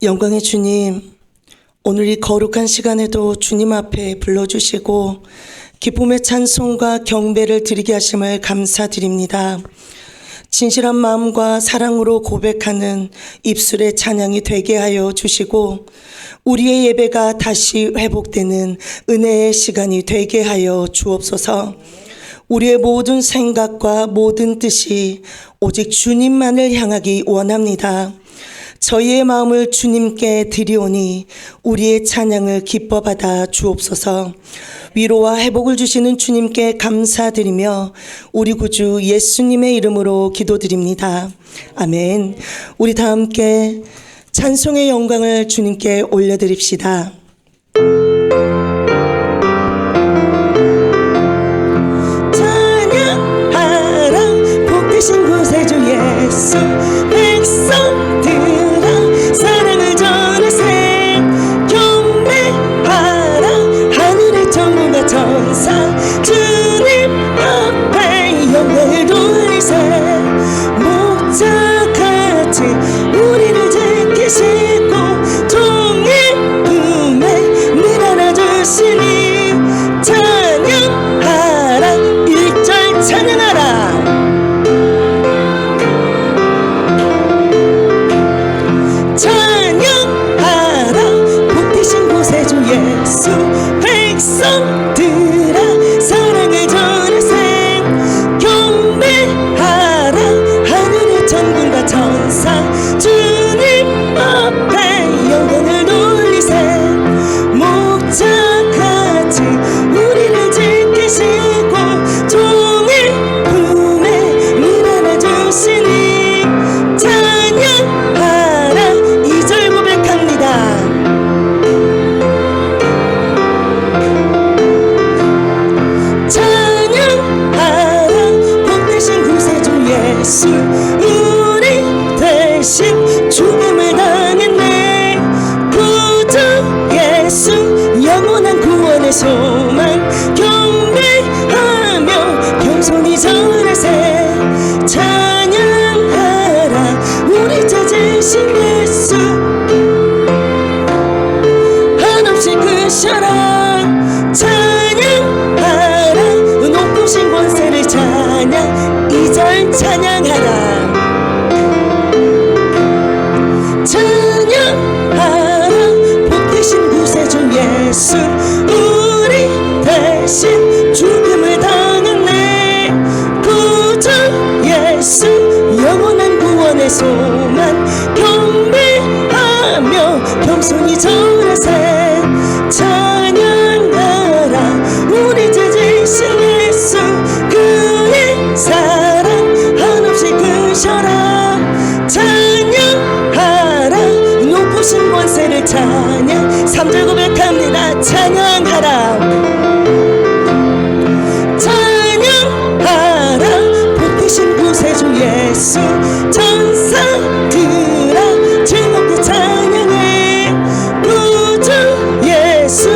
영광의 주님, 오늘 이 거룩한 시간에도 주님 앞에 불러주시고 기쁨의 찬송과 경배를 드리게 하심을 감사드립니다. 진실한 마음과 사랑으로 고백하는 입술의 찬양이 되게 하여 주시고 우리의 예배가 다시 회복되는 은혜의 시간이 되게 하여 주옵소서. 우리의 모든 생각과 모든 뜻이 오직 주님만을 향하기 원합니다. 저희의 마음을 주님께 드리오니 우리의 찬양을 기뻐 받아 주옵소서. 위로와 회복을 주시는 주님께 감사드리며 우리 구주 예수님의 이름으로 기도드립니다. 아멘. 우리 다 함께 찬송의 영광을 주님께 올려드립시다. 찬양하라 복되신 구세주 예수, 백성들아 사랑을 전하세. 경배하라 하늘의 천군과 천사, 주님 앞에 영광을 돌리세. 목자같이 우리를 지키시고 종의 품에 늘 안아주시니 찬양하라. 1절 찬양하라. 예수, 백성들아 사랑을 전하세. 경배하라 하늘의 천군과 천사, 주님 앞에 영광을 돌리세. 목자같이 우리를 지키시고 종의 품에 늘 안아주시니 찬양하라. 2절 고백합니다. 예수, 우리 대신 죽음을 당했네. 구주 예수, 영원한 구원의 소망. 경배하며 겸손히 절하세. 찬양하라 우리 찾으신 예수, 한없이 크셔라. 찬양하라 높으신 권세를 찬양. 2절 찬양하라. 찬양하라 복되신 구세주 예수, 우리 대신 죽음을 당했네. 구주 예수, 영원한 구원의 소망. 경배하며 겸손히 절하세. 찬양하라 우리 찾으신 예수, 그의 사랑 한없이 크셔라. 찬양하라 높으신 권세를 찬양. 3절 고백합니다. 찬양하라. 찬양하라 복되신 구세주 예수, 천사들아 즐겁게 찬양해. 구주 예수,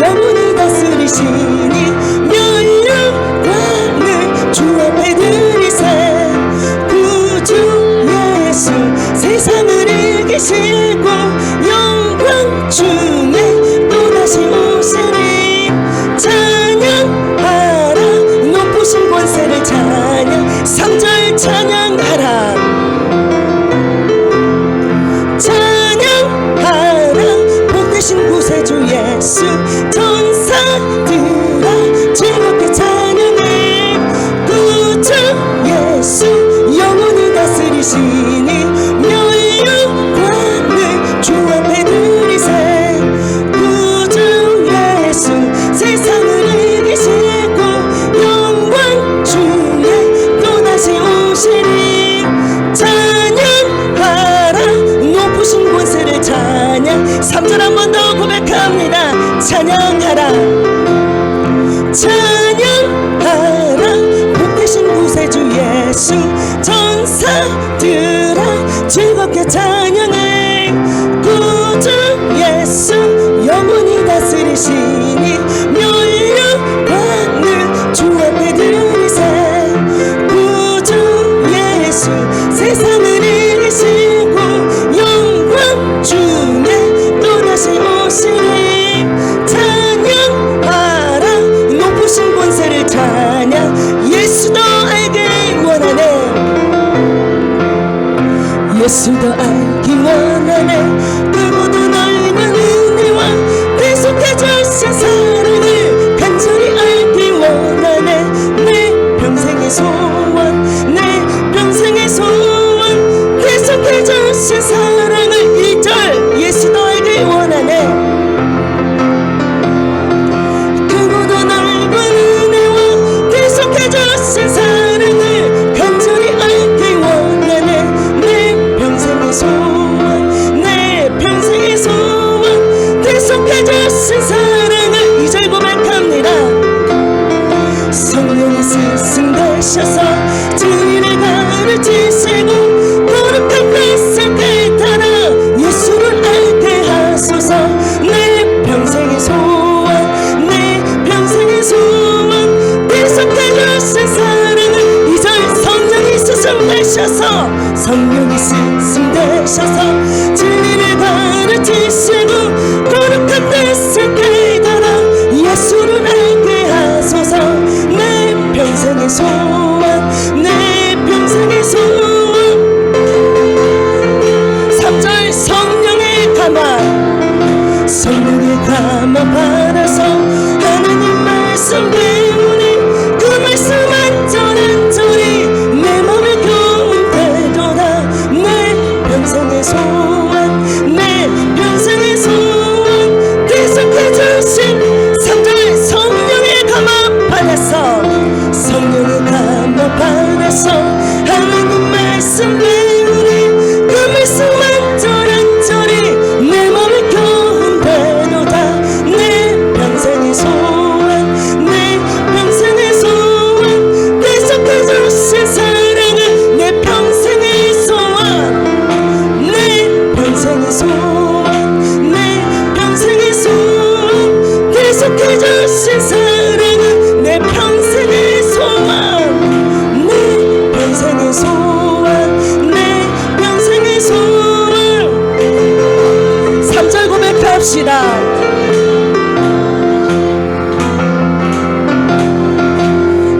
영원히 다스리시니 멸류관을 주 앞에 드리세. 구주 예수, 세상을 이기시고 영광 중에 또다시 오시니 찬양하라 높으신 권세를 찬양. 3절 찬양하라. 찬양하라 복되신 구세주 예수, 천사들아 즐겁게 찬양해. 구주 예수, 영원히 다스리시니 멸류관을 주 앞에 드리세. 구주 예수, 세상을 이기시고 영광 중에 또다시 오시니 찬양하라 높으신 권세를 찬양. 3절 한 번 더 고백합니다. 찬양하라. 찬양하라 복되신 구세주 예수, 천사들아 즐겁게 찬양해. 구주 예수, 영원히 다스리시니 멸류관을 주 앞에 드리세. 구주 예수, 세상을 이기시고 영광 주 예수도 알기 원하네. 크고도 넓은 은혜와 계속해 주신 사랑을 간절히 알기 원하네. 내 평생의 소원, 내 평생의 소원, 계속해 주신 사랑을 1절 예수도 알기 원하네. 크고도 넓은 은혜와 계속해 주신 사랑을 간절히 알기 원하네. 내 평생의 소원, 내 평생의 소원, 계속해 주신 사랑을 2절 고백합니다. 성령의 스승되셔서 진리를 가르치시고 거룩한 뜻을 깨달아 예수를 알게 하소서. 내 평생의 소원, 내 평생의 소원, 계속해 주신 사랑을 2절 성령이 스승되셔서, 성령이 스승되셔서 진리를 가르치시고 거룩한 뜻을 깨달아 예수를 알게 하소서. 내 평생의 소원, 내 평생의 소원. 3절 성령의 감화, 성령의 감화 받아서 하나님 말씀 배우니 그 말씀 한절한절이 내 맘에 교훈되도다. 내 평생의 소원, 내 평생의 소원, 계속해 주신 3절 성령의 감화 받아서, 성령의 감화 받아서 하나님 말씀 배우니 그 말씀 한절한절이 내 맘에 교훈되도다. 내 평생의 소원, 내 평생의 소원, 계속해 주신 사랑을 내 평생의 소원, 내 평생의 소원, 내 평생의 소원, 계속해 주신 사랑을 내 평생의 소원, 내 평생의 소원, 내 평생의 소원. 3절 고백합시다.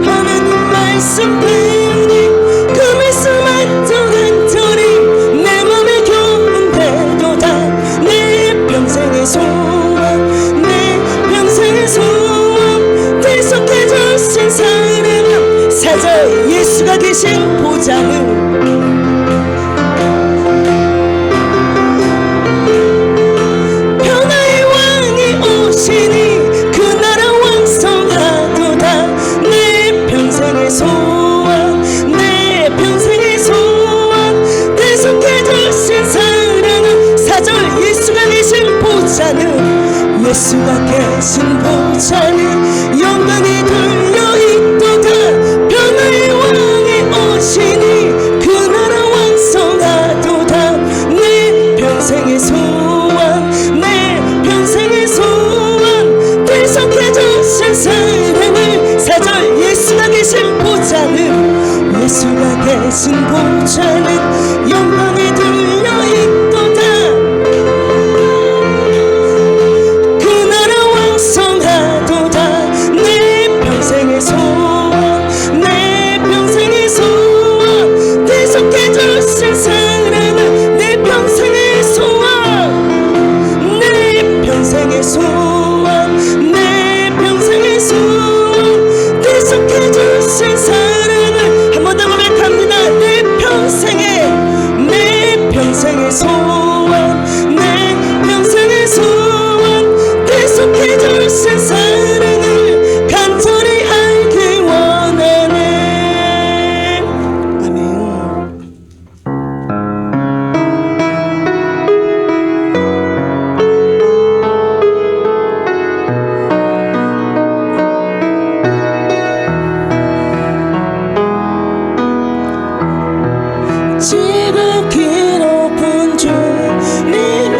하나님 말씀 배우니 그 말씀 한절한절이 내 맘에 교훈되도다. 내 평생의 소원, 내 평생의 소원, 계속해 주신 사랑은 4절 예수가 계신 보좌는 평화의 왕이 오시니 그 나라 왕성하도다. 내 평생의 소원, 내 평생의 소원, 계속해 주신 사랑은 4절 예수가 계신 보좌는, 예수가 계신 보좌는 영광이 들려있도다. 평화의 왕이 오시니 그 나라 왕성하도다. 내 평생의 소원, 내 평생의 소원, 계속해 주신 사랑을 4절 예수가 계신 보좌는, 예수가 계신 보좌는 영광이 들려있도다. 그 나라 왕성하도다. 내 평생의 소원, 내 평생의 소원, 계속해 주신 사랑은 내 평생의 소원, 내 평생의 소원, 내 평생의 소원, 계속해 주신 사랑을 한 번 더 고백합니다. 내 평생의, 내 평생의 소원, 내 평생의 소원, 계속해 주신 사랑을 간절히 알기 원하네. 아멘. 지극히 높은 주님이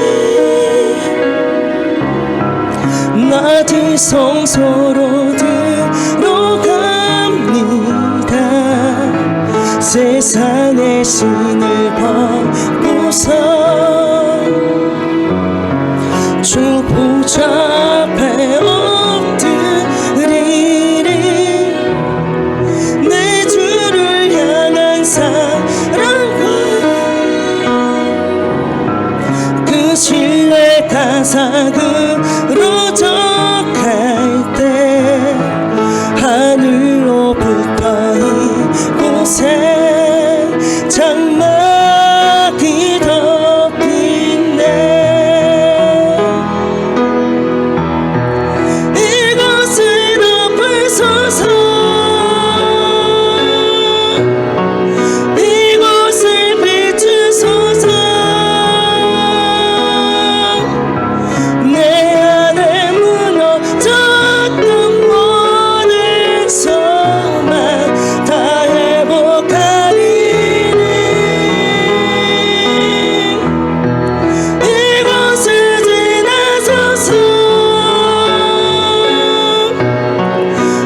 낮은 성소로 들어갑니다. 세상의 신을 벗고서 주 보좌 앞에 엎드리리. 내 주를 향한 사랑과 가사그로 져갈 때 하늘로부터 이곳에 장막이 덮이네. 이곳을 덮으소서. 이곳을 비추소서. 내 안에 무너졌던 모든 소망 다 회복하리니. 이곳을 지나소서.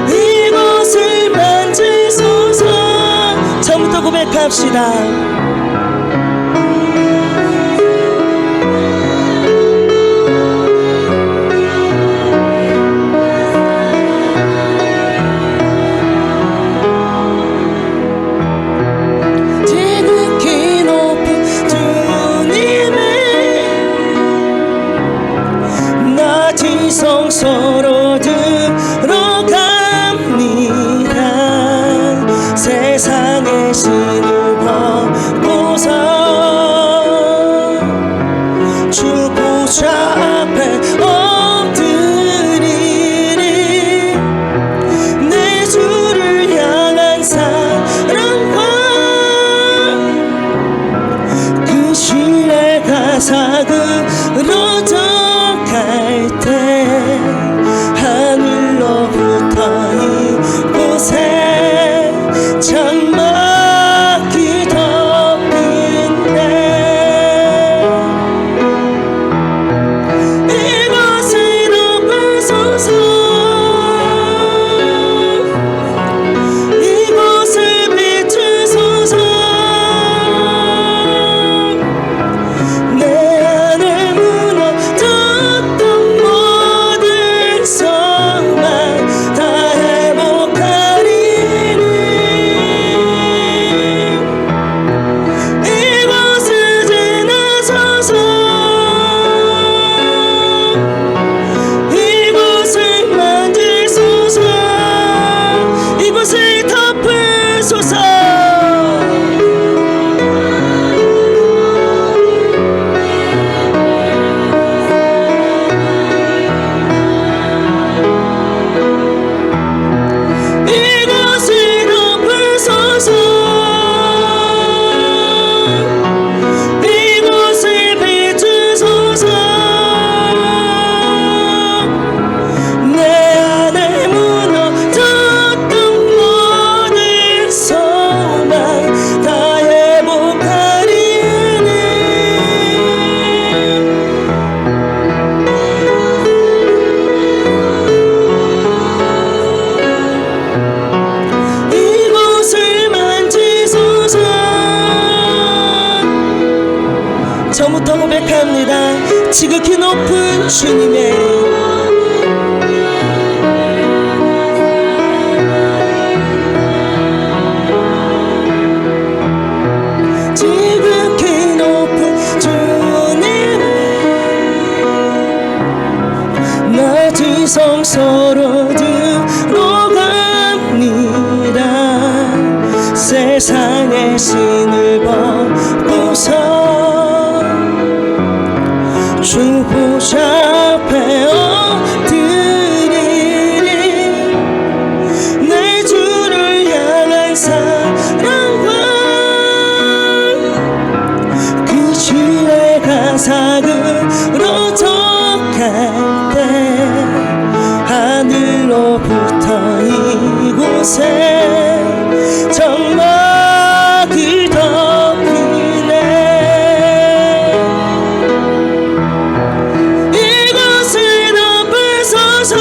이곳을 만지소서. 처음부터 고백합시다. 지극히 높은 주님의 낮은 성소로 들어갑니다. 세상의 신을 벗고서 주 보좌 앞에 엎드리리. 내 주를 향한 사랑과 그 신의 가사그로 져갈 때 하늘로부터 이곳에 장막이 덮이네. 이곳을 덮으소서. 이곳을 비추소서. 내 안에 무너졌던 모든 소망 다 회복하리니. 이곳을 지나소서. 이곳을 만지소서. 이곳을 덮으소서. 이곳을 덮으소서. 이곳을 비추소서. 내 안에 무너졌던 모든 소망 다 회복하리니. 이곳을 만지소서. 처음부터 고백합니다. 지극히 높은 주님의 지극히 높은 주님의 낮은 성소로 들어갑니다. 세상의 신을 벗고서 주 보좌 앞에 엎드리리. 내 주를 향한 사랑과 그 신의 가사그로 져갈 때 하늘로부터 이곳에 장막이 덮이네. 이곳을 덮으소서.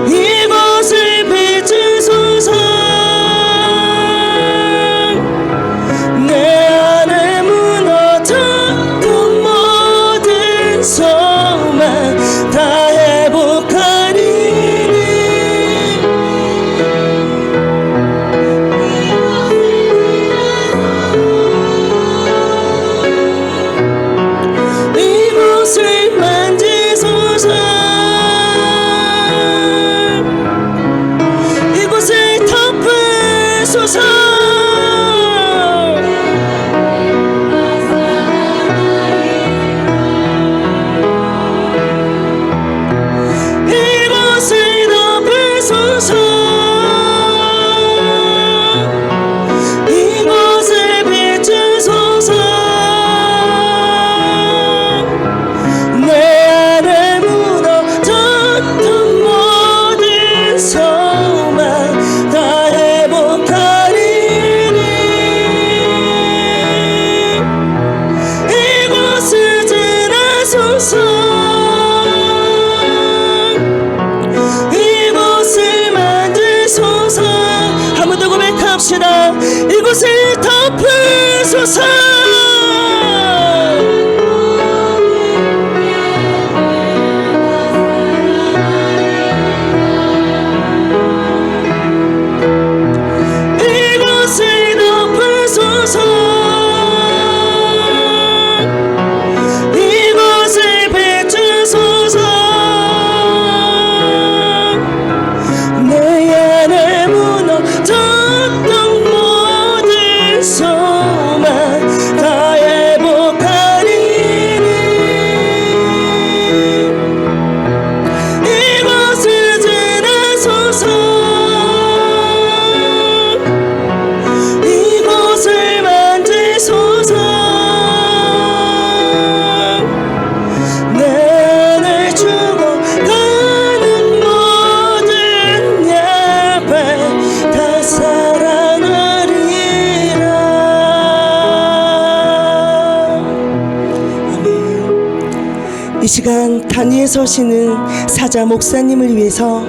이곳을 비추소서. 내 안에 무너졌던 모든 소망 다 회복하리니. 주소서. 이곳을 덮으소서. 이곳을 비추소서. 내 안에 무너졌던 모든 소망 다 회복하리니 이곳을 지나소서. 이곳을 만지소서. 내 안을 죽어가는 모든 야발 다 살아나리라. 아멘. 이 시간 단위에 서시는 사자 목사님을 위해서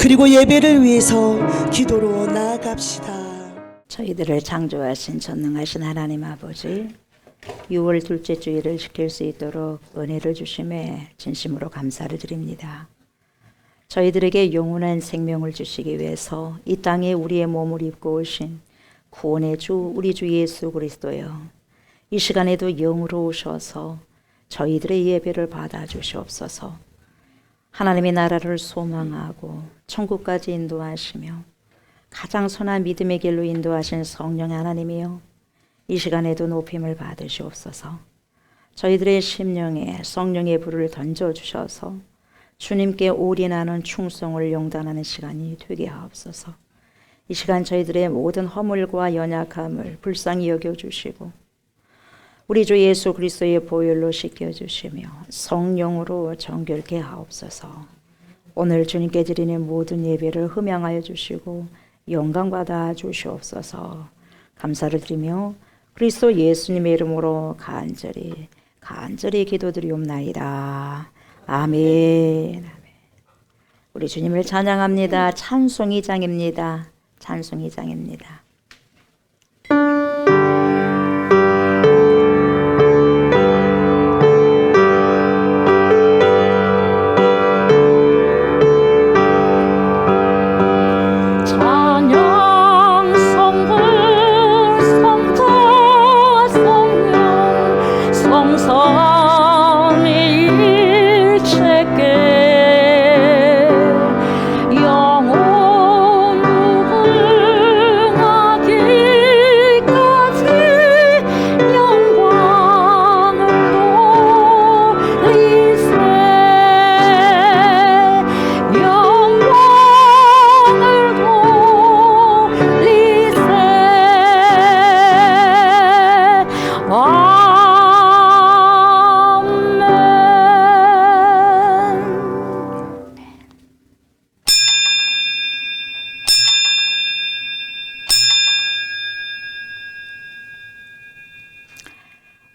그리고 예배를 위해서 기도로 나아갑시다. 저희들을 창조하신 전능하신 하나님 아버지, 6월 둘째 주일을 지킬 수 있도록 은혜를 주심에 진심으로 감사를 드립니다. 저희들에게 영원한 생명을 주시기 위해서 이 땅에 우리의 몸을 입고 오신 구원의 주 우리 주 예수 그리스도여, 이 시간에도 영으로 오셔서 저희들의 예배를 받아 주시옵소서. 하나님의 나라를 소망하고 천국까지 인도하시며 가장 선한 믿음의 길로 인도하신 성령의 하나님이여, 이 시간에도 높임을 받으시옵소서. 저희들의 심령에 성령의 불을 던져주셔서 주님께 올인하는 충성을 용단하는 시간이 되게 하옵소서. 이 시간 저희들의 모든 허물과 연약함을 불쌍히 여겨주시고 우리 주 예수 그리스도의 보혈로 씻겨주시며 성령으로 정결케 하옵소서. 오늘 주님께 드리는 모든 예배를 흠양하여 주시고 영광받아 주시옵소서. 감사를 드리며 그리스도 예수님의 이름으로 간절히 기도드리옵나이다. 아멘. 우리 주님을 찬양합니다. 찬송이 장입니다. 찬송이 장입니다.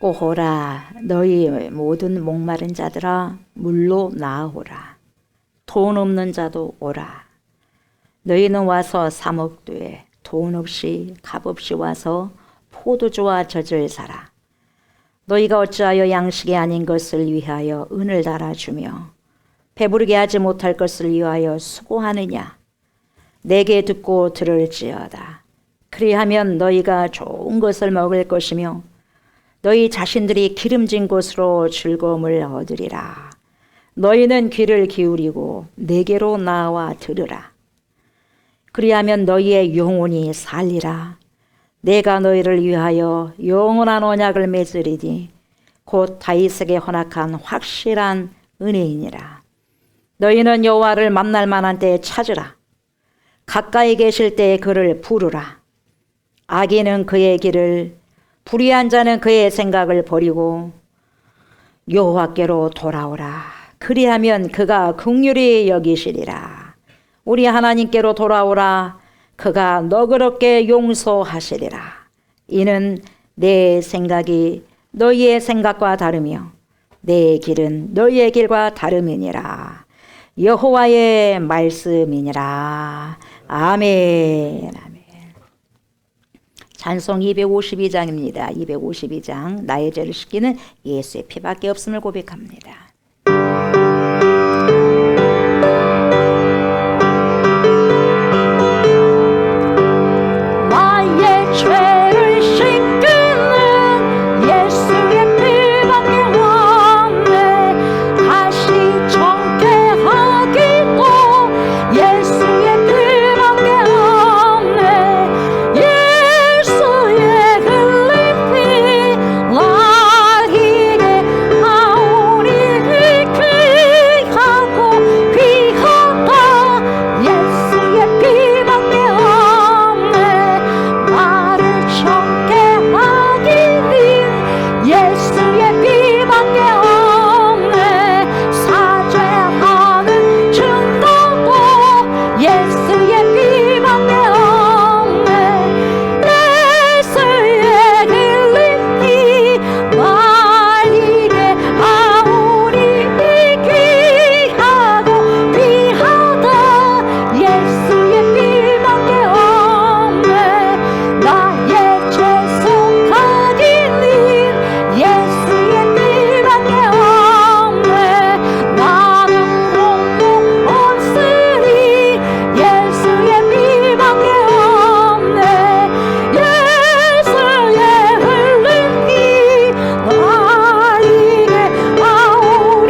오호라 너희 모든 목마른 자들아 물로 나아오라. 돈 없는 자도 오라. 너희는 와서 사 먹되 돈 없이 값 없이 와서 포도주와 젖을 사라. 너희가 어찌하여 양식이 아닌 것을 위하여 은을 달아주며 배부르게 하지 못할 것을 위하여 수고하느냐. 내게 듣고 들을지어다. 그리하면 너희가 좋은 것을 먹을 것이며 너희 자신들이 기름진 곳으로 즐거움을 얻으리라. 너희는 귀를 기울이고 내게로 나와 들으라. 그리하면 너희의 영혼이 살리라. 내가 너희를 위하여 영원한 언약을 맺으리니 곧 다윗에게 허락한 확실한 은혜이니라. 너희는 여호와를 만날 만한 때에 찾으라. 가까이 계실 때에 그를 부르라. 악인은 그의 길을, 불의한 자는 그의 생각을 버리고 여호와께로 돌아오라. 그리하면 그가 긍휼히 여기시리라. 우리 하나님께로 돌아오라. 그가 너그럽게 용서하시리라. 이는 내 생각이 너희의 생각과 다르며 내 길은 너희의 길과 다름이니라. 여호와의 말씀이니라. 아멘. 아멘. 찬송 252장입니다. 252장 나의 죄를 씻기는 예수의 피밖에 없음을 고백합니다. 나의 죄를 씻기는 예수의 피밖에 없네. 다시 정죄하기도 예수의 피밖에 없네. 예수의 흘린 피 날 이게 아우리 귀하고 귀하다. 예수의 피밖에 없네. 나를 정죄하기 위해 예수의 피밖에 없네. 사죄하는 증거도 예수의 피밖에 없네. 예수의 흘린 피 날 이게 아우리 귀하고 귀하다. 예수의 피밖에 없네. 나의 죄 속하기 위해 예수의 피밖에 없네. 나는 홀로 없으니 예수의 피밖에 없네. 예수의 흘린 피 날 이게 아우리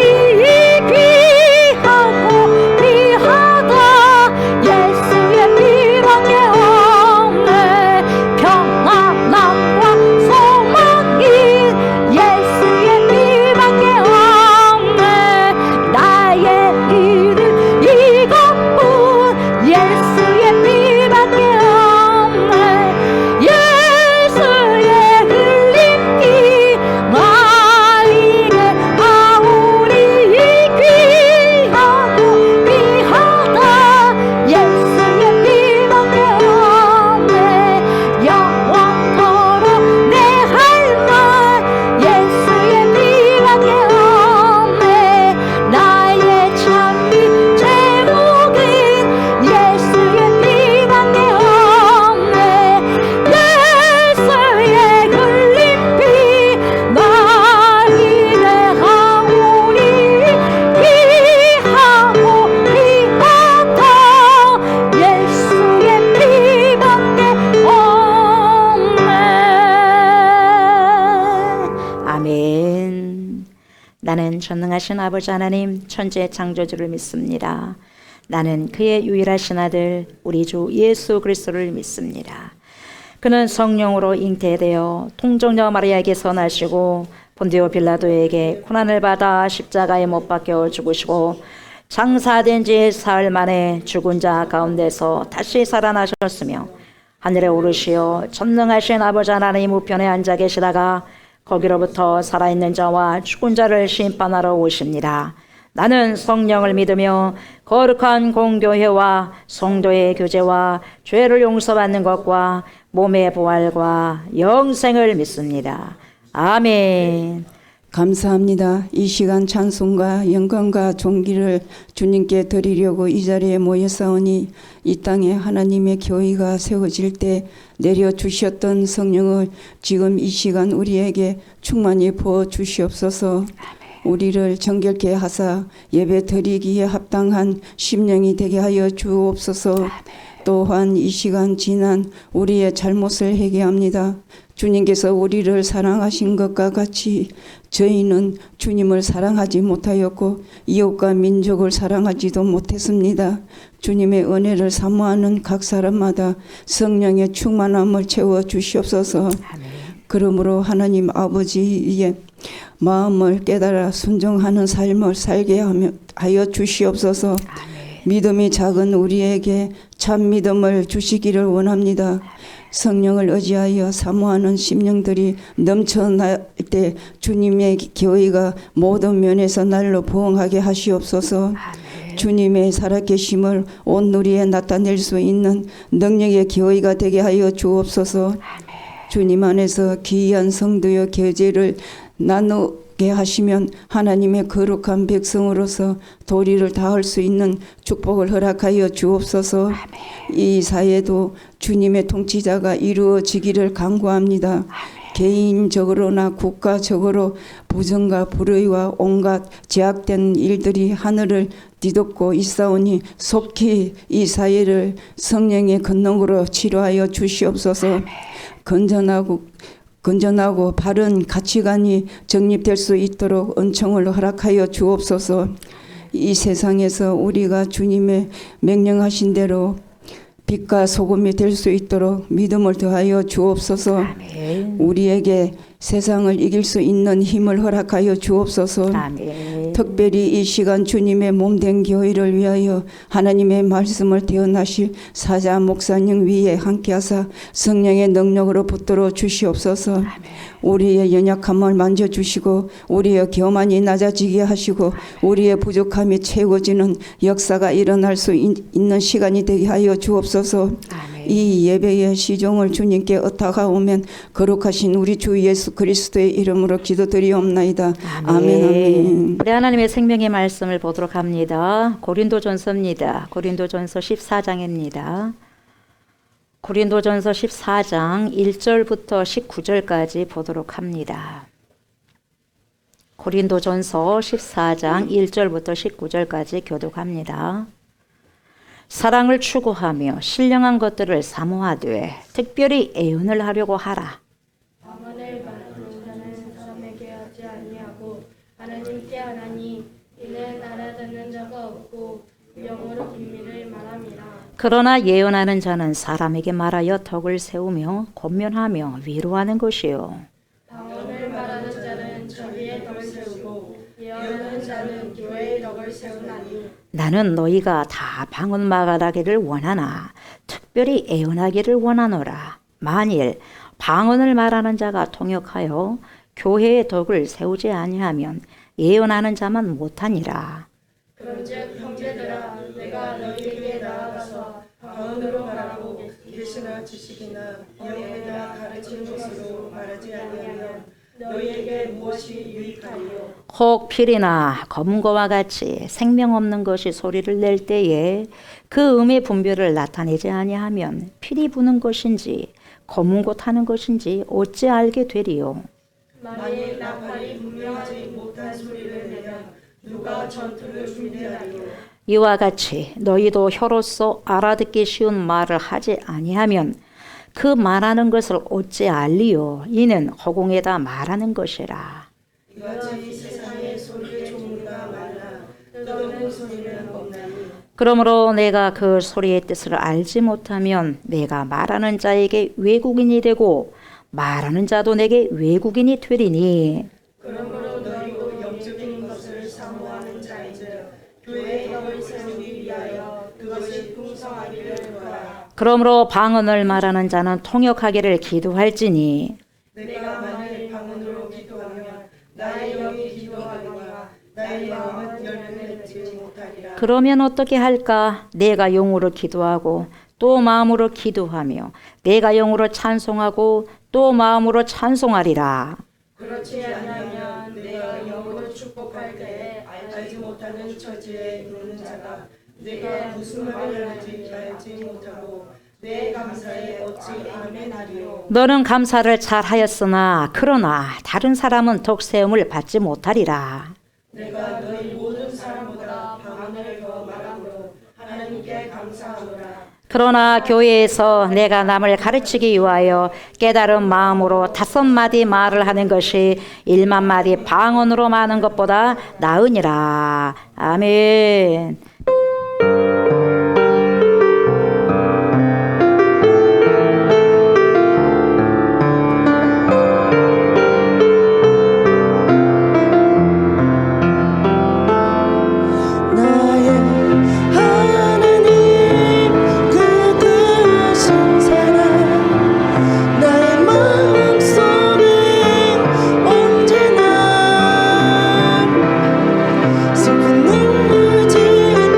귀하고 귀하다. 예수의 피밖에 없네. 평안함과 소망이 예수의 피밖에 없네. 나의 일은 이것뿐 예수의 피밖에 없네. 예수의 흘린 피 날 이게 아우리 귀하고 귀하다. 예수의 피밖에 없네. 영원토록 내 할 말 예수의 피밖에 없네. 나의 찬미 제목은 예수의 피밖에 없네. 예수의 흘린 피 날 이게 아우리 귀하고 귀하다. 예수의 피밖에 없네. 아멘. 나는 전능하신 아버지 하나님 천지의 창조주를 믿습니다. 나는 그의 유일하신 아들 우리 주 예수 그리스도를 믿습니다. 그는 성령으로 잉태되어 통정녀 마리아에게서 나시고 본디오 빌라도에게 고난을 받아 십자가에 못 박혀 죽으시고 장사된 지 사흘 만에 죽은 자 가운데서 다시 살아나셨으며 하늘에 오르시어 전능하신 아버지 하나님 우편에 앉아 계시다가 거기로부터 살아있는 자와 죽은 자를 심판하러 오십니다. 나는 성령을 믿으며 거룩한 공교회와 성도의 교제와 죄를 용서받는 것과 몸의 부활과 영생을 믿습니다. 아멘. 감사합니다. 이 시간 찬송과 영광과 존귀를 주님께 드리려고 이 자리에 모여사오니 이 땅에 하나님의 교회가 세워질 때 내려주셨던 성령을 지금 이 시간 우리에게 충만히 부어주시옵소서. 우리를 정결케 하사 예배 드리기에 합당한 심령이 되게 하여 주옵소서. 또한 이 시간 지난 우리의 잘못을 회개합니다. 주님께서 우리를 사랑하신 것과 같이 저희는 주님을 사랑하지 못하였고 이웃과 민족을 사랑하지도 못했습니다. 주님의 은혜를 사모하는 각 사람마다 성령의 충만함을 채워 주시옵소서. 그러므로 하나님 아버지의 마음을 깨달아 순종하는 삶을 살게 하여 주시옵소서. 믿음이 작은 우리에게 참 믿음을 주시기를 원합니다. 성령을 의지하여 사모하는 심령들이 넘쳐날 때 주님의 교회가 모든 면에서 날로 부흥하게 하시옵소서. 주님의 살아계심을 온 누리에 나타낼 수 있는 능력의 교회가 되게 하여 주옵소서. 주님 안에서 귀한 성도의 교제를 나누게 하시면 하나님의 거룩한 백성으로서 도리를 다할 수 있는 축복을 허락하여 주옵소서. 이 사회도 주님의 통치자가 이루어지기를 간구합니다. 개인적으로나 국가적으로 부정과 불의와 온갖 제약된 일들이 하늘을 뒤덮고 있사오니 속히 이 사회를 성령의 권능으로 치료하여 주시옵소서. 건전하고 바른 가치관이 정립될 수 있도록 은총을 허락하여 주옵소서. 이 세상에서 우리가 주님의 명령하신 대로 빛과 소금이 될 수 있도록 믿음을 더하여 주옵소서. 아멘. 우리에게 세상을 이길 수 있는 힘을 허락하여 주옵소서. 아멘. 특별히 이 시간 주님의 몸된 교회를 위하여 하나님의 말씀을 대언하실 사자 목사님 위에 함께하사 성령의 능력으로 붙들어 주시옵소서. 아멘. 우리의 연약함을 만져주시고 우리의 교만이 낮아지게 하시고 우리의 부족함이 채워지는 역사가 일어날 수 있는 시간이 되게 하여 주옵소서. 아멘. 이 예배의 시종을 주님께 얻다가오면 거룩하신 우리 주 예수 그리스도의 이름으로 기도드리옵나이다. 아멘. 아멘. 우리 하나님의 생명의 말씀을 보도록 합니다. 고린도전서입니다. 고린도전서 14장입니다. 고린도전서 14장 1절부터 19절까지 보도록 합니다. 고린도전서 14장 1절부터 19절까지 교독합니다. 사랑을 추구하며 신령한 것들을 사모하되 특별히 애언을 하려고 하라. 방언을 말하는 자는 사람에게 하지 아니하고 하나님께 하나니 이는 알아듣는 자가 없고 영어로 비밀을 말함이라. 그러나 예언하는 자는 사람에게 말하여 덕을 세우며 권면하며 위로하는 것이요. 방언을 말하는 자는 자기의 덕을 세우고 예언하는 자는 교회의 덕을 세우나니. 나는 너희가 다 방언 말하기를 원하나 특별히 애언하기를 원하노라. 만일 방언을 말하는 자가 통역하여 교회의 덕을 세우지 아니하면 예언하는 자만 못하니라. 그런즉 형제들아 내가 너희에게 나아가서 방언으로 말하고 계시나 지식이나 영에다 가르치는 것으로 말하지 아니하면 너희에게 무엇이 유익하리요. 혹 필이나 검은고와 같이 생명 없는 것이 소리를 낼 때에 그 음의 분별을 나타내지 아니하면 필이 부는 것인지 검은고 타는 것인지 어찌 알게 되리요. 만일 나팔이 분명하지 못한 소리를 내면 누가 전투를 준비하리요. 이와 같이 너희도 혀로서 알아듣기 쉬운 말을 하지 아니하면 그 말하는 것을 어찌 알리요. 이는 허공에다 말하는 것이라. 이같이 세상의 소리의 종류가 많아 뜻없는 소리는 없나니. 그러므로 내가 그 소리의 뜻을 알지 못하면 내가 말하는 자에게 외국인이 되고 말하는 자도 내게 외국인이 되리니. 그러므로 너희도 영적인 것을 사모하는 자이즉 교회의 덕을 세우기 위하여 그것이 풍성하기를 구하라. 그러므로 방언을 말하는 자는 통역하기를 기도할지니. 내가 만일 방언으로 기도하면 나의 영이 기도하리와 나의 마음은 열매를 맺지 못하리라. 그러면 어떻게 할까? 내가 영으로 기도하고 또 마음으로 기도하며 내가 영으로 찬송하고 또 마음으로 찬송하리라. 그렇지 않으면 내가 영으로 축복할 때에 알지 못하는 처지에 있는 자가 내가 무슨 말을 하는지 알지 못하고 내 감사에 어찌 아멘하리요. 너는 감사를 잘하였으나 그러나 다른 사람은 덕세움을 받지 못하리라. 내가 너희 모든 사람보다 방언을 더 말함으로 하나님께 감사하노라. 그러나 교회에서 내가 남을 가르치기 위하여 깨달은 마음으로 5마디 말을 하는 것이 1만마디 방언으로 많은 것보다 나으니라. 아멘. 슬픈 눈물 지은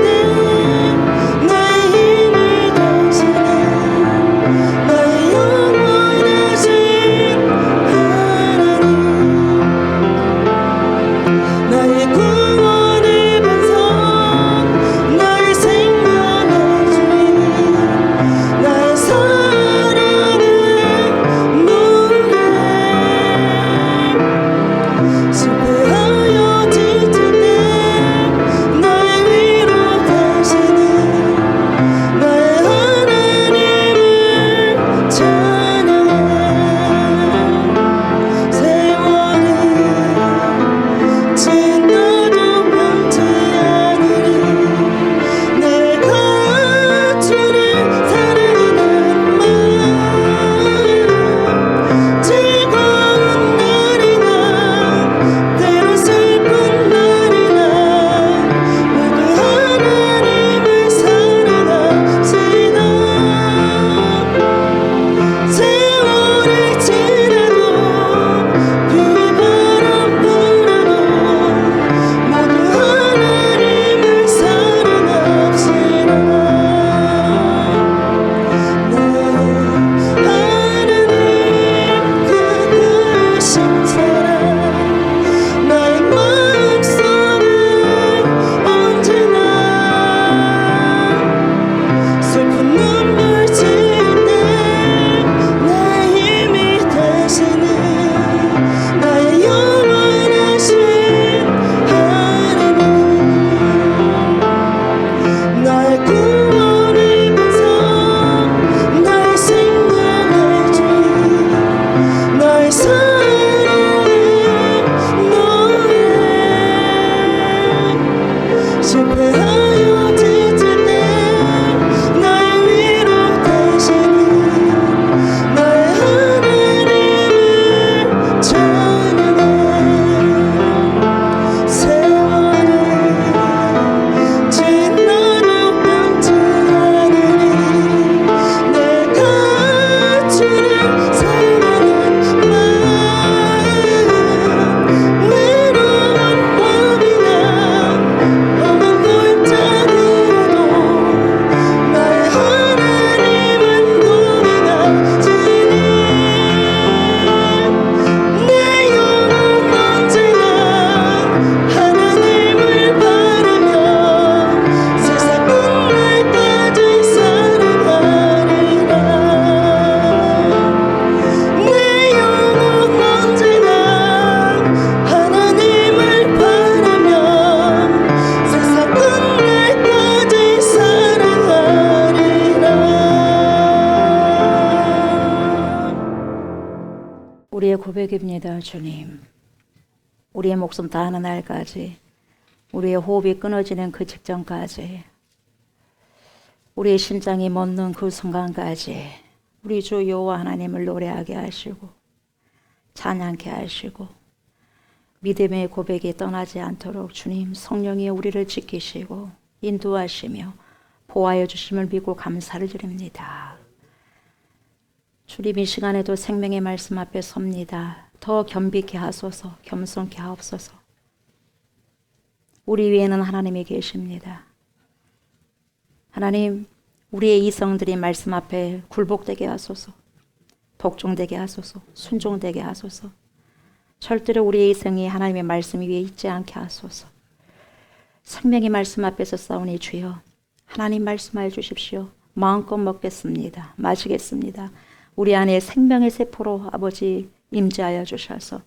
주님. 우리의 목숨 다하는 날까지, 우리의 호흡이 끊어지는 그 직전까지, 우리의 심장이 멎는 그 순간까지 우리 주 여호와 하나님을 노래하게 하시고 찬양케 하시고 믿음의 고백이 떠나지 않도록 주님 성령이 우리를 지키시고 인도하시며 보호하여 주심을 믿고 감사를 드립니다. 주님 이 시간에도 생명의 말씀 앞에 섭니다. 더 겸비케 하소서, 겸손케 하옵소서. 우리 위에는 하나님이 계십니다. 하나님, 우리의 이성들이 말씀 앞에 굴복되게 하소서, 복종되게 하소서, 순종되게 하소서. 절대로 우리의 이성이 하나님의 말씀 위에 있지 않게 하소서. 생명의 말씀 앞에서 싸우니 주여, 하나님 말씀하여 주십시오. 마음껏 먹겠습니다. 마시겠습니다. 우리 안에 생명의 세포로 아버지 임재하여 주셔서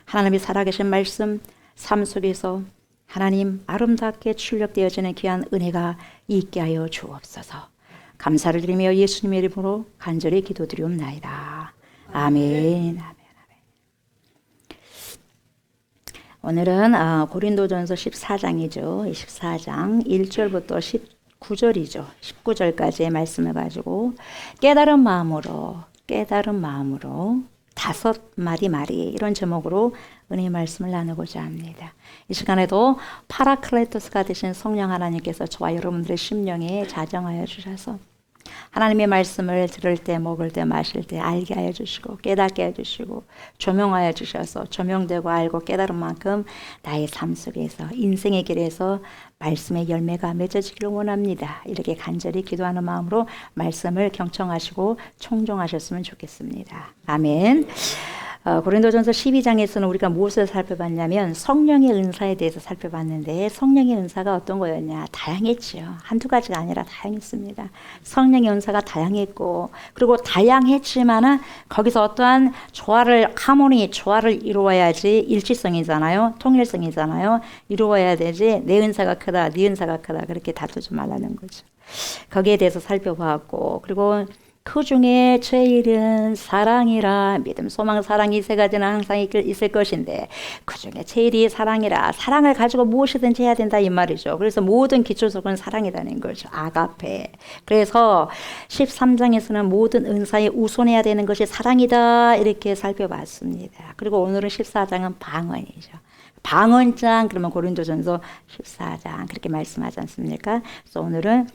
하나님이 살아계신 말씀 삶 속에서 하나님 아름답게 출력되어지는 귀한 은혜가 있게 하여 주옵소서. 감사를 드리며 예수님의 이름으로 간절히 기도드리옵나이다. 아멘. 오늘은 고린도전서 14장이죠. 14장 1절부터 19절이죠. 19절까지의 말씀을 가지고 깨달은 마음으로 다섯 마디 이런 제목으로 은혜의 말씀을 나누고자 합니다. 이 시간에도 파라클레토스가 되신 성령 하나님께서 저와 여러분들의 심령에 자정하여 주셔서 하나님의 말씀을 들을 때, 먹을 때, 마실 때 알게 하여 주시고 깨닫게 하여 주시고 조명하여 주셔서 조명되고 알고 깨달은 만큼 나의 삶 속에서 인생의 길에서 말씀의 열매가 맺어지기를 원합니다. 이렇게 간절히 기도하는 마음으로 말씀을 경청하시고 청종하셨으면 좋겠습니다. 아멘. 고린도전서 12장에서는 우리가 무엇을 살펴봤냐면 성령의 은사에 대해서 살펴봤는데 성령의 은사가 어떤 거였냐? 다양했죠. 한두 가지가 아니라 다양했습니다. 성령의 은사가 다양했고 그리고 다양했지만은 거기서 어떠한 조화를 이루어야지 일치성이잖아요. 통일성이잖아요. 이루어야 되지 내 은사가 크다, 네 은사가 크다 그렇게 다투지 말라는 거죠. 거기에 대해서 살펴봤고 그리고 그 중에 제일은 사랑이라 믿음, 소망, 사랑 이 세 가지는 항상 있을 것인데 그 중에 제일이 사랑이라 사랑을 가지고 무엇이든지 해야 된다 이 말이죠. 그래서 모든 기초석은 사랑이라는 거죠. 아가페. 그래서 13장에서는 모든 은사에 우선해야 되는 것이 사랑이다 이렇게 살펴봤습니다. 그리고 오늘은 14장은 방언이죠. 방언장 그러면 고린도전서 14장 그렇게 말씀하지 않습니까? 그래서 오늘은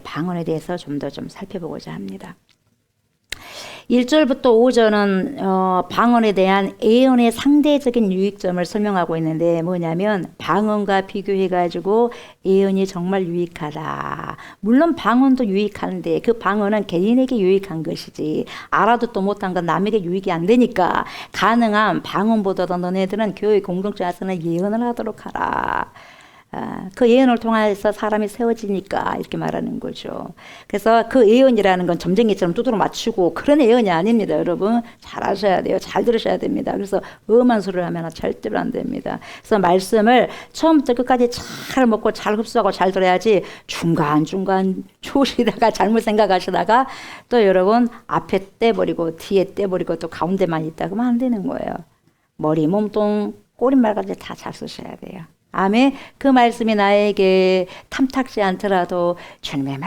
방언에 대해서 좀 더 살펴보고자 합니다. 1절부터 5절은 방언에 대한 예언의 상대적인 유익점을 설명하고 있는데 뭐냐면 방언과 비교해가지고 예언이 정말 유익하다. 물론 방언도 유익한데 그 방언은 개인에게 유익한 것이지 알아듣도 못한 건 남에게 유익이 안 되니까 가능한 방언보다도 너네들은 교회 공동체에서는 예언을 하도록 하라. 그 예언을 통해서 사람이 세워지니까 이렇게 말하는 거죠. 그래서 그 예언이라는 건 점쟁이처럼 두드러 맞추고 그런 예언이 아닙니다. 여러분 잘 아셔야 돼요. 잘 들으셔야 됩니다. 그래서 엄한 소리를 하면 절대로 안 됩니다. 그래서 말씀을 처음부터 끝까지 잘 먹고 잘 흡수하고 잘 들어야지 중간중간 조시다가 잘못 생각하시다가 또 여러분 앞에 떼버리고 뒤에 떼버리고 또 가운데만 있다 그러면 안 되는 거예요. 머리, 몸통, 꼬리말까지 다 잘 쓰셔야 돼요. 아멘. 그 말씀이 나에게 탐탁지 않더라도 주님의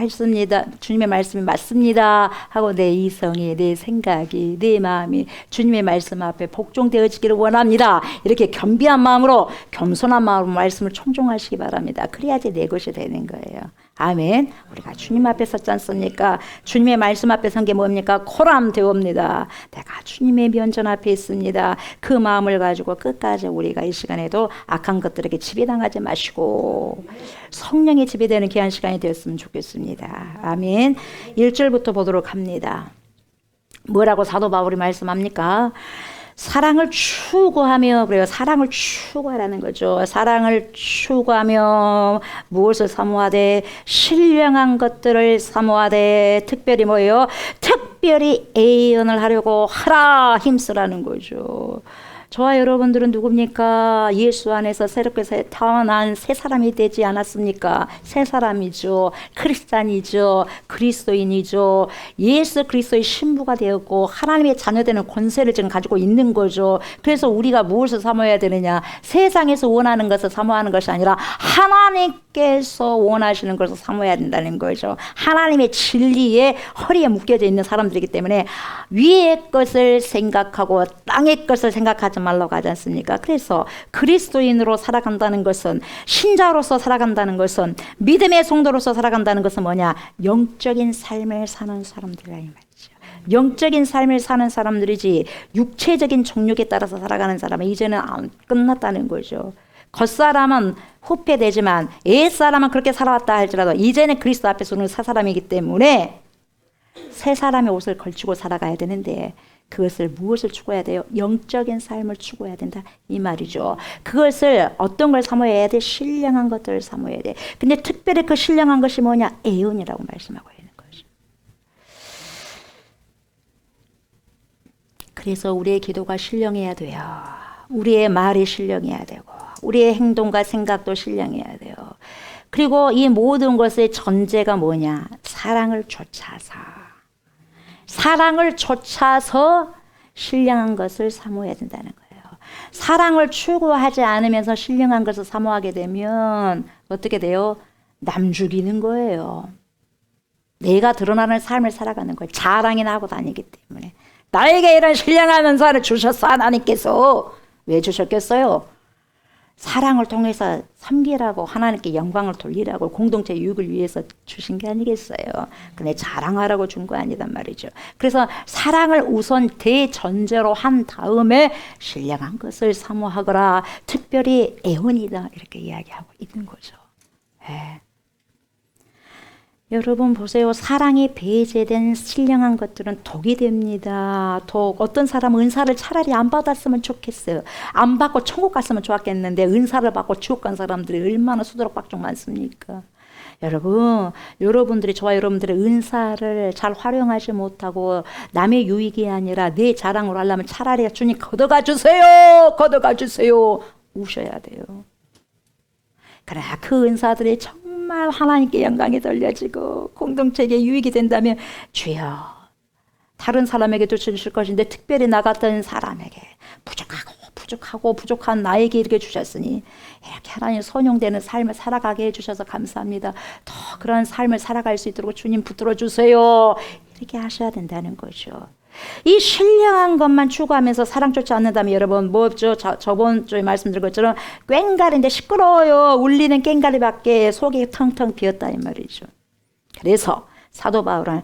말씀이 맞습니다 하고 내 이성이, 내 생각이, 내 마음이 주님의 말씀 앞에 복종되어지기를 원합니다. 이렇게 겸비한 마음으로 겸손한 마음으로 말씀을 청종하시기 바랍니다. 그래야지 내 것이 되는 거예요. 아멘. 우리가 주님 앞에 섰지 않습니까? 주님의 말씀 앞에 선 게 뭡니까? 코람되옵니다. 내가 주님의 면전 앞에 있습니다. 그 마음을 가지고 끝까지 우리가 이 시간에도 악한 것들에게 지배당하지 마시고 성령의 지배되는 귀한 시간이 되었으면 좋겠습니다. 아멘. 1절부터 보도록 합니다. 뭐라고 사도 바울이 말씀합니까? 사랑을 추구하며 그래요. 사랑을 추구하라는 거죠. 사랑을 추구하며 무엇을 사모하되 신령한 것들을 사모하되 특별히 뭐예요? 특별히 예언을 하려고 하라 힘쓰라는 거죠. 저와 여러분들은 누굽니까? 예수 안에서 새롭게 태어난 새 사람이 되지 않았습니까? 새 사람이죠. 크리스찬이죠. 그리스도인이죠. 예수 그리스도의 신부가 되었고 하나님의 자녀되는 권세를 지금 가지고 있는 거죠. 그래서 우리가 무엇을 사모해야 되느냐? 세상에서 원하는 것을 사모하는 것이 아니라 하나님께서 원하시는 것을 사모해야 된다는 거죠. 하나님의 진리에 허리에 묶여져 있는 사람들이기 때문에 위의 것을 생각하고 땅의 것을 생각하지 말라고 하지 않습니까? 그래서 그리스도인으로 살아간다는 것은, 신자로서 살아간다는 것은, 믿음의 성도로서 살아간다는 것은 뭐냐? 영적인 삶을 사는 사람들이라 이 말이죠. 영적인 삶을 사는 사람들이지 육체적인 정욕에 따라서 살아가는 사람은 이제는 끝났다는 거죠. 겉사람은 후패되지만 옛사람은 그렇게 살아왔다 할지라도 이제는 그리스도 앞에서는 새 사람이기 때문에 새 사람의 옷을 걸치고 살아가야 되는데, 그것을 무엇을 추구해야 돼요? 영적인 삶을 추구해야 된다 이 말이죠. 그것을 어떤 걸 사모해야 돼? 신령한 것들을 사모해야 돼. 근데 특별히 그 신령한 것이 뭐냐? 애언이라고 말씀하고 있는 거죠. 그래서 우리의 기도가 신령해야 돼요. 우리의 말이 신령해야 되고 우리의 행동과 생각도 신령해야 돼요. 그리고 이 모든 것의 전제가 뭐냐? 사랑을 좇아서 신령한 것을 사모해야 된다는 거예요. 사랑을 추구하지 않으면서 신령한 것을 사모하게 되면 어떻게 돼요? 남 죽이는 거예요. 내가 드러나는 삶을 살아가는 거예요. 자랑이나 하고 다니기 때문에. 나에게 이런 신령한 은사를 주셨어 하나님께서. 왜 주셨겠어요? 사랑을 통해서 섬기라고, 하나님께 영광을 돌리라고, 공동체 유익을 위해서 주신 게 아니겠어요. 근데 자랑하라고 준 거 아니단 말이죠. 그래서 사랑을 우선 대전제로 한 다음에 신령한 것을 사모하거라. 특별히 애원이다 이렇게 이야기하고 있는 거죠. 네. 여러분 보세요. 사랑이 배제된 신령한 것들은 독이 됩니다. 독. 어떤 사람은 은사를 차라리 안 받았으면 좋겠어요. 안 받고 천국 갔으면 좋았겠는데 은사를 받고 지옥 간 사람들이 얼마나 수두룩박죽 많습니까? 여러분들이, 저와 여러분들의 은사를 잘 활용하지 못하고 남의 유익이 아니라 내 자랑으로 하려면 차라리 주님 걷어가 주세요. 우셔야 돼요. 그래야 그 은사들이 정말 하나님께 영광이 돌려지고 공동체에게 유익이 된다면, 주여 다른 사람에게도 주실 것인데 특별히 나 같은 사람에게 부족한 나에게 이렇게 주셨으니 이렇게 하나님 선용되는 삶을 살아가게 해주셔서 감사합니다. 더 그런 삶을 살아갈 수 있도록 주님 붙들어 주세요. 이렇게 하셔야 된다는 거죠. 이 신령한 것만 추구하면서 사랑 쫓지 않는다면 여러분 뭐죠? 저번 주에 말씀드린 것처럼 꽹가리인데 시끄러워요. 울리는 꽹가리밖에 속이 텅텅 비었다 이 말이죠. 그래서 사도 바울은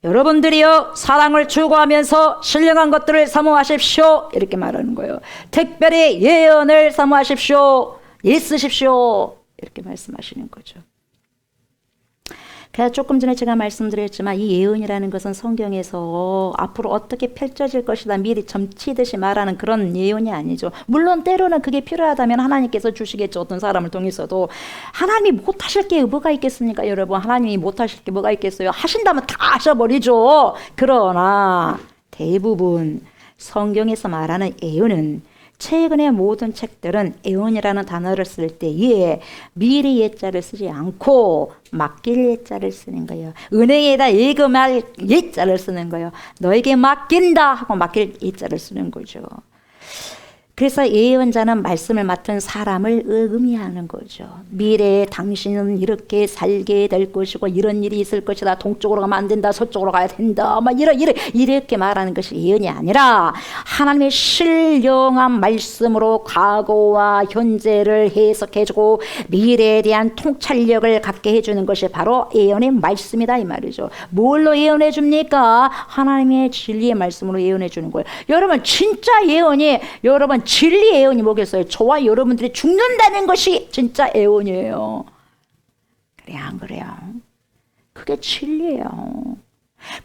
여러분들이요 사랑을 추구하면서 신령한 것들을 사모하십시오 이렇게 말하는 거예요. 특별히 예언을 사모하십시오. 애쓰십시오 이렇게 말씀하시는 거죠. 그래서 조금 전에 제가 말씀드렸지만 이 예언이라는 것은 성경에서 앞으로 어떻게 펼쳐질 것이다 미리 점치듯이 말하는 그런 예언이 아니죠. 물론 때로는 그게 필요하다면 하나님께서 주시겠죠. 어떤 사람을 통해서도. 하나님이 못하실 게 뭐가 있겠습니까 여러분? 하나님이 못하실 게 뭐가 있겠어요? 하신다면 다 하셔버리죠. 그러나 대부분 성경에서 말하는 예언은, 최근의 모든 책들은 애원이라는 단어를 쓸 때에 미리 예자를 쓰지 않고 맡길 예자를 쓰는 거예요. 은행에다 예금할 예자를 쓰는 거예요. 너에게 맡긴다 하고 맡길 예자를 쓰는 거죠. 그래서 예언자는 말씀을 맡은 사람을 의미하는 거죠. 미래에 당신은 이렇게 살게 될 것이고 이런 일이 있을 것이다. 동쪽으로 가면 안 된다. 서쪽으로 가야 된다. 막 이렇게 말하는 것이 예언이 아니라 하나님의 신령한 말씀으로 과거와 현재를 해석해주고 미래에 대한 통찰력을 갖게 해주는 것이 바로 예언의 말씀이다 이 말이죠. 뭘로 예언해 줍니까? 하나님의 진리의 말씀으로 예언해 주는 거예요. 여러분 진짜 예언이, 여러분 진리 예언이 뭐겠어요? 저와 여러분들이 죽는다는 것이 진짜 예언이에요. 그래요, 안 그래요? 그게 진리예요.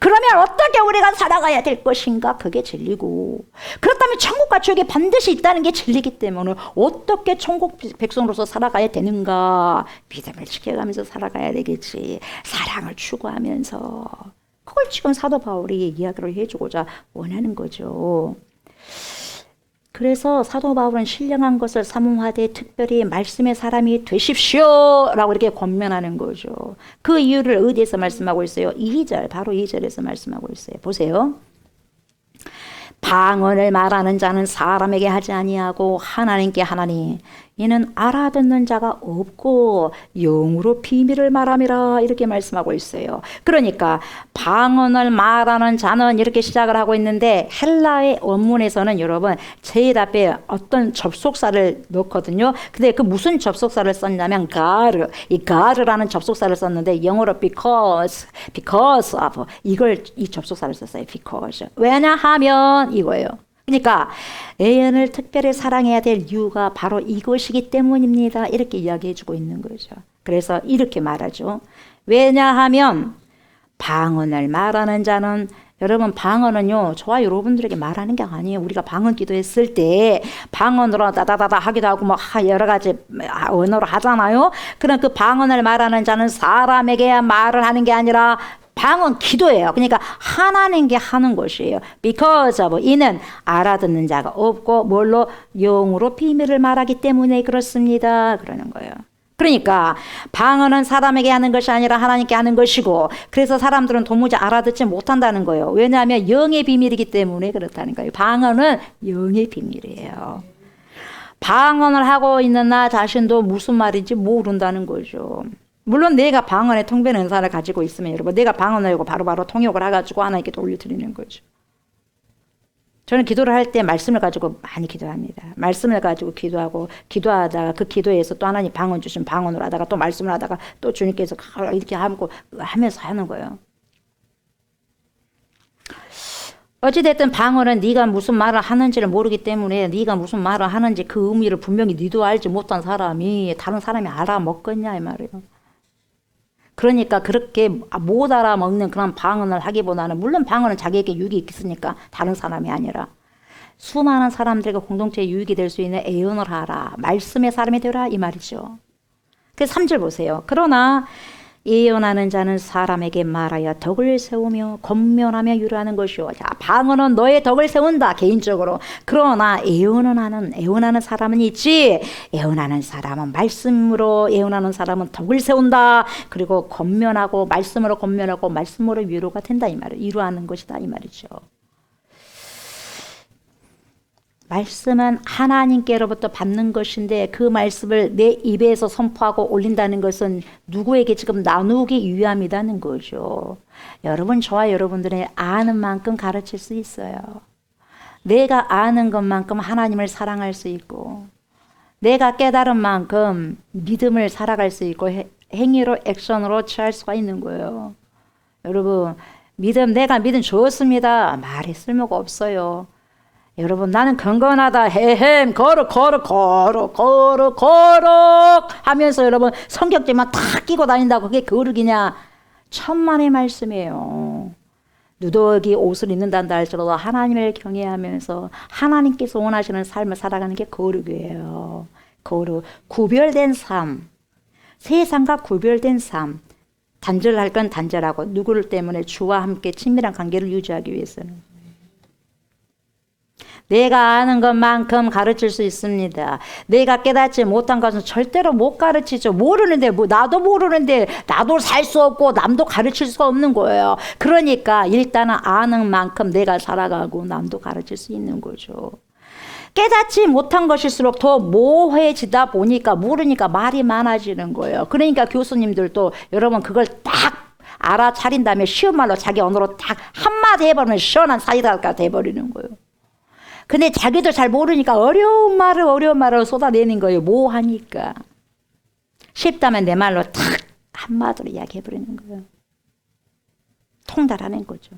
그러면 어떻게 우리가 살아가야 될 것인가? 그게 진리고, 그렇다면 천국과 지옥이 반드시 있다는 게 진리이기 때문에 어떻게 천국 백성으로서 살아가야 되는가? 믿음을 지켜가면서 살아가야 되겠지. 사랑을 추구하면서. 그걸 지금 사도 바울이 이야기를 해주고자 원하는 거죠. 그래서 사도 바울은 신령한 것을 사모하되 특별히 말씀의 사람이 되십시오 라고 이렇게 권면하는 거죠. 그 이유를 어디에서 말씀하고 있어요? 2절, 바로 2절에서 말씀하고 있어요. 보세요. 방언을 말하는 자는 사람에게 하지 아니하고 하나님께 하나니 이는 알아듣는 자가 없고 영으로 비밀을 말함이라 이렇게 말씀하고 있어요. 그러니까 방언을 말하는 자는 이렇게 시작을 하고 있는데 헬라의 원문에서는 여러분 제일 앞에 어떤 접속사를 넣거든요. 근데 그 무슨 접속사를 썼냐면 가르, 이 가르라는 접속사를 썼는데 영어로 because of 이 접속사를 썼어요. because 왜냐하면 이거예요. 그러니까 애연을 특별히 사랑해야 될 이유가 바로 이것이기 때문입니다. 이렇게 이야기해 주고 있는 거죠. 그래서 이렇게 말하죠. 왜냐하면 방언을 말하는 자는 여러분 방언은요 저와 여러분들에게 말하는 게 아니에요. 우리가 방언 기도했을 때 방언으로 다다다다 하기도 하고 뭐 여러 가지 언어로 하잖아요. 그럼 그 방언을 말하는 자는 사람에게 말을 하는 게 아니라 방언 기도예요. 그러니까 하나님께 하는 것이에요. because of 이는 알아듣는 자가 없고 뭘로 영으로 비밀을 말하기 때문에 그렇습니다. 그러는 거예요. 그러니까 방언은 사람에게 하는 것이 아니라 하나님께 하는 것이고 그래서 사람들은 도무지 알아듣지 못한다는 거예요. 왜냐하면 영의 비밀이기 때문에 그렇다는 거예요. 방언은 영의 비밀이에요. 방언을 하고 있는 나 자신도 무슨 말인지 모른다는 거죠. 물론 내가 방언의 통변 은사를 가지고 있으면 여러분 내가 방언을 하고 바로바로 통역을 해가지고 하나님께 올려드리는 거죠. 저는 기도를 할 때 말씀을 가지고 많이 기도합니다. 말씀을 가지고 기도하고 기도하다가 그 기도에서 또 하나님 방언 주신 방언으로 하다가 또 말씀을 하다가 또 주님께서 이렇게 하면서 하는 거예요. 어찌됐든 방언은 네가 무슨 말을 하는지를 모르기 때문에 네가 무슨 말을 하는지 그 의미를 분명히 네도 알지 못한 사람이 다른 사람이 알아먹겠냐 이 말이에요. 그러니까 그렇게 못 알아먹는 그런 방언을 하기보다는 물론 방언은 자기에게 유익이 있으니까 다른 사람이 아니라 수많은 사람들과 공동체에 유익이 될 수 있는 애언을 하라. 말씀의 사람이 되라 이 말이죠. 그래서 3절 보세요. 그러나 예언하는 자는 사람에게 말하여 덕을 세우며 권면하며 유로하는 것이요. 자, 방언은 너의 덕을 세운다 개인적으로. 그러나 애언하는 사람은 있지. 애언하는 사람은 말씀으로 애언하는 사람은 덕을 세운다. 그리고 권면하고 말씀으로 권면하고 말씀으로 위로가 된다 이 말을 위로하는 것이다 이 말이죠. 말씀은 하나님께로부터 받는 것인데 그 말씀을 내 입에서 선포하고 올린다는 것은 누구에게 지금 나누기 위함이라는 거죠. 여러분 저와 여러분들의 아는 만큼 가르칠 수 있어요. 내가 아는 것만큼 하나님을 사랑할 수 있고 내가 깨달은 만큼 믿음을 살아갈 수 있고 행위로 액션으로 취할 수가 있는 거예요. 여러분 내가 믿음 좋습니다. 말이 쓸모가 없어요. 여러분 나는 건건하다 헤헴 거룩 하면서 여러분 성격지만 탁 끼고 다닌다고 그게 거룩이냐. 천만의 말씀이에요. 누더기 옷을 입는단다 할지라도 하나님을 경외하면서 하나님께서 원하시는 삶을 살아가는 게 거룩이에요. 거룩 구별된 삶 세상과 구별된 삶 단절할 건 단절하고 누구를 때문에 주와 함께 친밀한 관계를 유지하기 위해서는 내가 아는 것만큼 가르칠 수 있습니다. 내가 깨닫지 못한 것은 절대로 못 가르치죠. 모르는데 나도 모르는데 나도 살 수 없고 남도 가르칠 수가 없는 거예요. 그러니까 일단은 아는 만큼 내가 살아가고 남도 가르칠 수 있는 거죠. 깨닫지 못한 것일수록 더 모호해지다 보니까 모르니까 말이 많아지는 거예요. 그러니까 교수님들도 여러분 그걸 딱 알아차린 다음에 쉬운 말로 자기 언어로 딱 한마디 해버리면 시원한 사이다가 돼버리는 거예요. 근데 자기도 잘 모르니까 어려운 말을 쏟아내는 거예요. 모호하니까. 쉽다면 내 말로 탁 한마디로 이야기해버리는 거예요. 통달하는 거죠.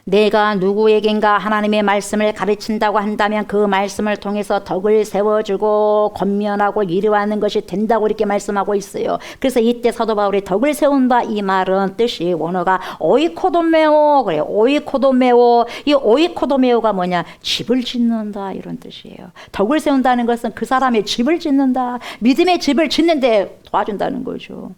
내가 누구에겐가 하나님의 말씀을 가르친다고 한다면 그 말씀을 통해서 덕을 세워주고 권면하고 위로하는 것이 된다고 이렇게 말씀하고 있어요. 그래서 이때 사도 바울이 덕을 세운다 이 말은 뜻이 원어가 오이코도메오 그래요. 오이코도메오 이 오이코도메오가 뭐냐 집을 짓는다 이런 뜻이에요. 덕을 세운다는 것은 그 사람의 집을 짓는다 믿음의 집을 짓는데 도와준다는 거죠.